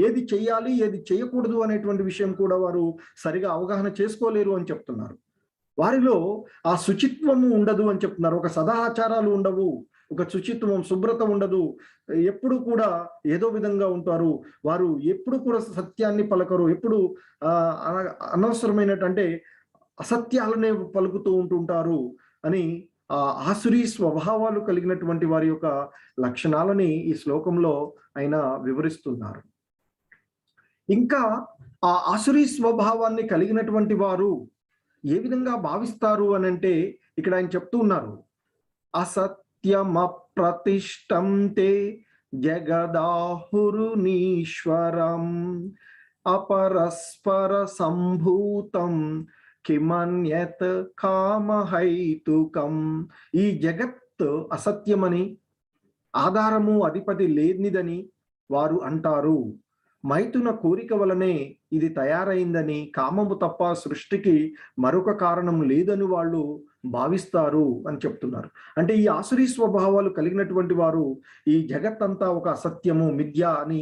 A: ఏది చేయాలి, ఏది చేయకూడదు అనేటువంటి విషయం కూడా వారు సరిగా అవగాహన చేసుకోలేరు అని చెప్తున్నారు. వారిలో ఆ శుచిత్వము ఉండదు అని చెప్తున్నారు. ఒక సదాచారాలు ఉండవు, ఒక శుచిత్వం, శుభ్రత ఉండదు. ఎప్పుడు కూడా ఏదో విధంగా ఉంటారు. వారు ఎప్పుడు కూడా సత్యాన్ని పలకరు. ఎప్పుడు అనవసరమైనటువంటి అసత్యాలనే పలుకుతూ ఉంటుంటారు అని ఆ ఆసురీ స్వభావాలు కలిగినటువంటి వారి యొక్క లక్షణాలని ఈ శ్లోకంలో ఆయన వివరిస్తున్నారు. ఇంకా ఆ ఆసురీ స్వభావాన్ని కలిగినటువంటి వారు ఏ విధంగా భావిస్తారు అని అంటే ఇక్కడ ఆయన చెప్తూ ఉన్నారు, అసత్యమప్రతిష్టం తే జగదాహురునీశ్వరం అపరస్పర సంభూతం కిమన్యత్ కామహైతుకం. ఈ జగత్ అసత్యమని, ఆధారము అధిపతి లేనిదని వారు అంటారు. మైథున కోరిక వలనే ఇది తయారైందని, కామము తప్ప సృష్టికి మరొక కారణం లేదని వాళ్ళు భావిస్తారు అని చెప్తున్నారు. అంటే ఈ ఆసురీ స్వభావాలు కలిగినటువంటి వారు ఈ జగత్తంతా ఒక అసత్యము, మిథ్య అని,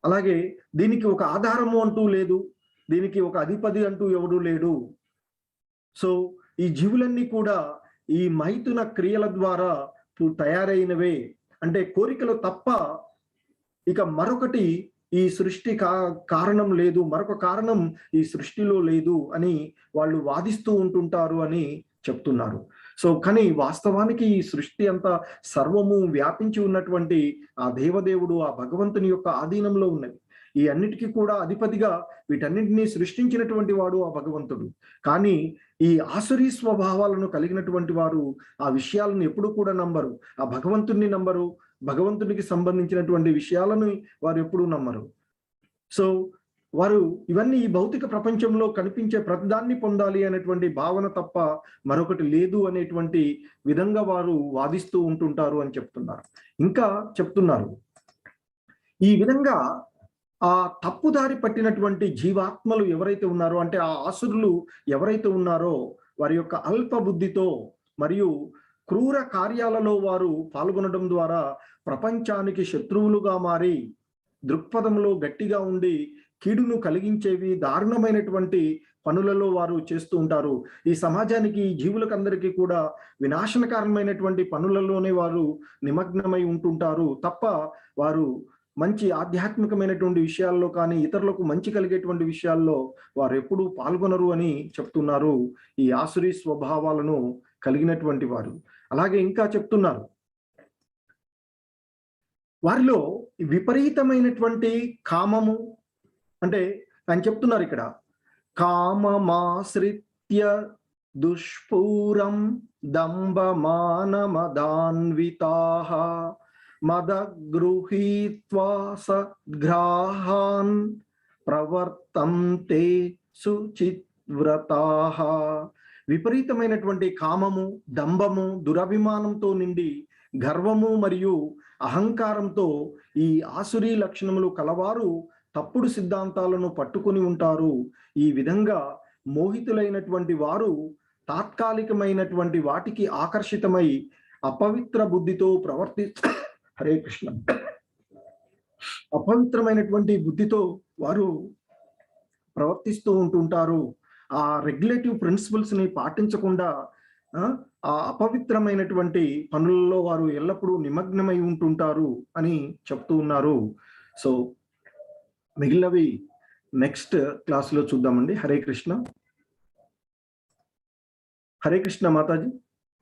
A: అలాగే దీనికి ఒక ఆధారము అంటూ లేదు, దీనికి ఒక అధిపతి అంటూ ఎవడూ లేడు. సో ఈ జీవులన్నీ కూడా ఈ మైథున క్రియల ద్వారా తయారైనవే, అంటే కోరికలు తప్ప ఇక మరొకటి ఈ సృష్టి కారణం లేదు, మరొక కారణం ఈ సృష్టిలో లేదు అని వాళ్ళు వాదిస్తూ ఉంటుంటారు అని చెప్తున్నారు. సో కానీ వాస్తవానికి ఈ సృష్టి అంతా సర్వము వ్యాపించి ఉన్నటువంటి ఆ దేవదేవుడు, ఆ భగవంతుని యొక్క ఆధీనంలో ఉన్నది. ఈ అన్నిటికీ కూడా అధిపతిగా వీటన్నింటినీ సృష్టించినటువంటి వాడు ఆ భగవంతుడు. కానీ ఈ ఆసురీ స్వభావాలను కలిగినటువంటి వారు ఆ విషయాలను ఎప్పుడు కూడా నమ్మరు, ఆ భగవంతుణ్ణి నమ్మరు, భగవంతునికి సంబంధించినటువంటి విషయాలను వారు ఎప్పుడూ నమ్మరు. సో వారు ఇవన్నీ ఈ భౌతిక ప్రపంచంలో కనిపించే ప్రతిదాన్ని పొందాలి అనేటువంటి భావన తప్ప మరొకటి లేదు అనేటువంటి విధంగా వారు వాదిస్తూ ఉంటుంటారు అని చెప్తున్నారు. ఇంకా చెప్తున్నారు, ఈ విధంగా ఆ తప్పుదారి పట్టినటువంటి జీవాత్మలు ఎవరైతే ఉన్నారో, అంటే ఆ ఆసురులు ఎవరైతే ఉన్నారో, వారి యొక్క అల్ప బుద్ధితో మరియు క్రూర కార్యాలలో వారు పాల్గొనడం ద్వారా ప్రపంచానికి శత్రువులుగా మారి, దృక్పథంలో గట్టిగా ఉండి కీడును కలిగించేవి దారుణమైనటువంటి పనులలో వారు చేస్తూ ఉంటారు. ఈ సమాజానికి, ఈ జీవులకందరికీ కూడా వినాశనకారమైనటువంటి పనులలోనే వారు నిమగ్నమై ఉంటుంటారు తప్ప వారు మంచి ఆధ్యాత్మికమైనటువంటి విషయాల్లో కానీ, ఇతరులకు మంచి కలిగేటువంటి విషయాల్లో వారు ఎప్పుడూ పాల్గొనరు అని చెప్తున్నారు ఈ ఆసురీ స్వభావాలను కలిగినటువంటి వారు. అలాగే ఇంకా చెప్తున్నారు, వారిలో విపరీతమైనటువంటి కామము, అంటే ఆయన చెప్తున్నారు ఇక్కడ కామమాశ్రిత్య దుష్పూరం దంభమానమదాన్వితాః మదగృహీత్వా సద్గ్రాహాన్ ప్రవర్తంతే శుచివ్రతాః. విపరీతమైనటువంటి కామము, దంభము, దురభిమానంతో నిండి గర్వము మరియు అహంకారంతో ఈ ఆసురీ లక్షణములు కలవారు తప్పుడు సిద్ధాంతాలను పట్టుకొని ఉంటారు. ఈ విధంగా మోహితులైనటువంటి వారు తాత్కాలికమైనటువంటి వాటికి ఆకర్షితమై అపవిత్ర బుద్ధితో హరే కృష్ణ, అపవిత్రమైనటువంటి బుద్ధితో వారు ప్రవర్తిస్తూ ఉంటుంటారు. ఆ రెగ్యులేటివ్ ప్రిన్సిపల్స్ ని పాటించకుండా ఆ అపవిత్రమైనటువంటి పనులలో వారు ఎల్లప్పుడూ నిమగ్నమై ఉంటుంటారు అని చెప్తూ ఉన్నారు. సో మిగిలినవి నెక్స్ట్ క్లాస్ లో చూద్దామండి. హరే కృష్ణ. హరే కృష్ణ మాతాజీ.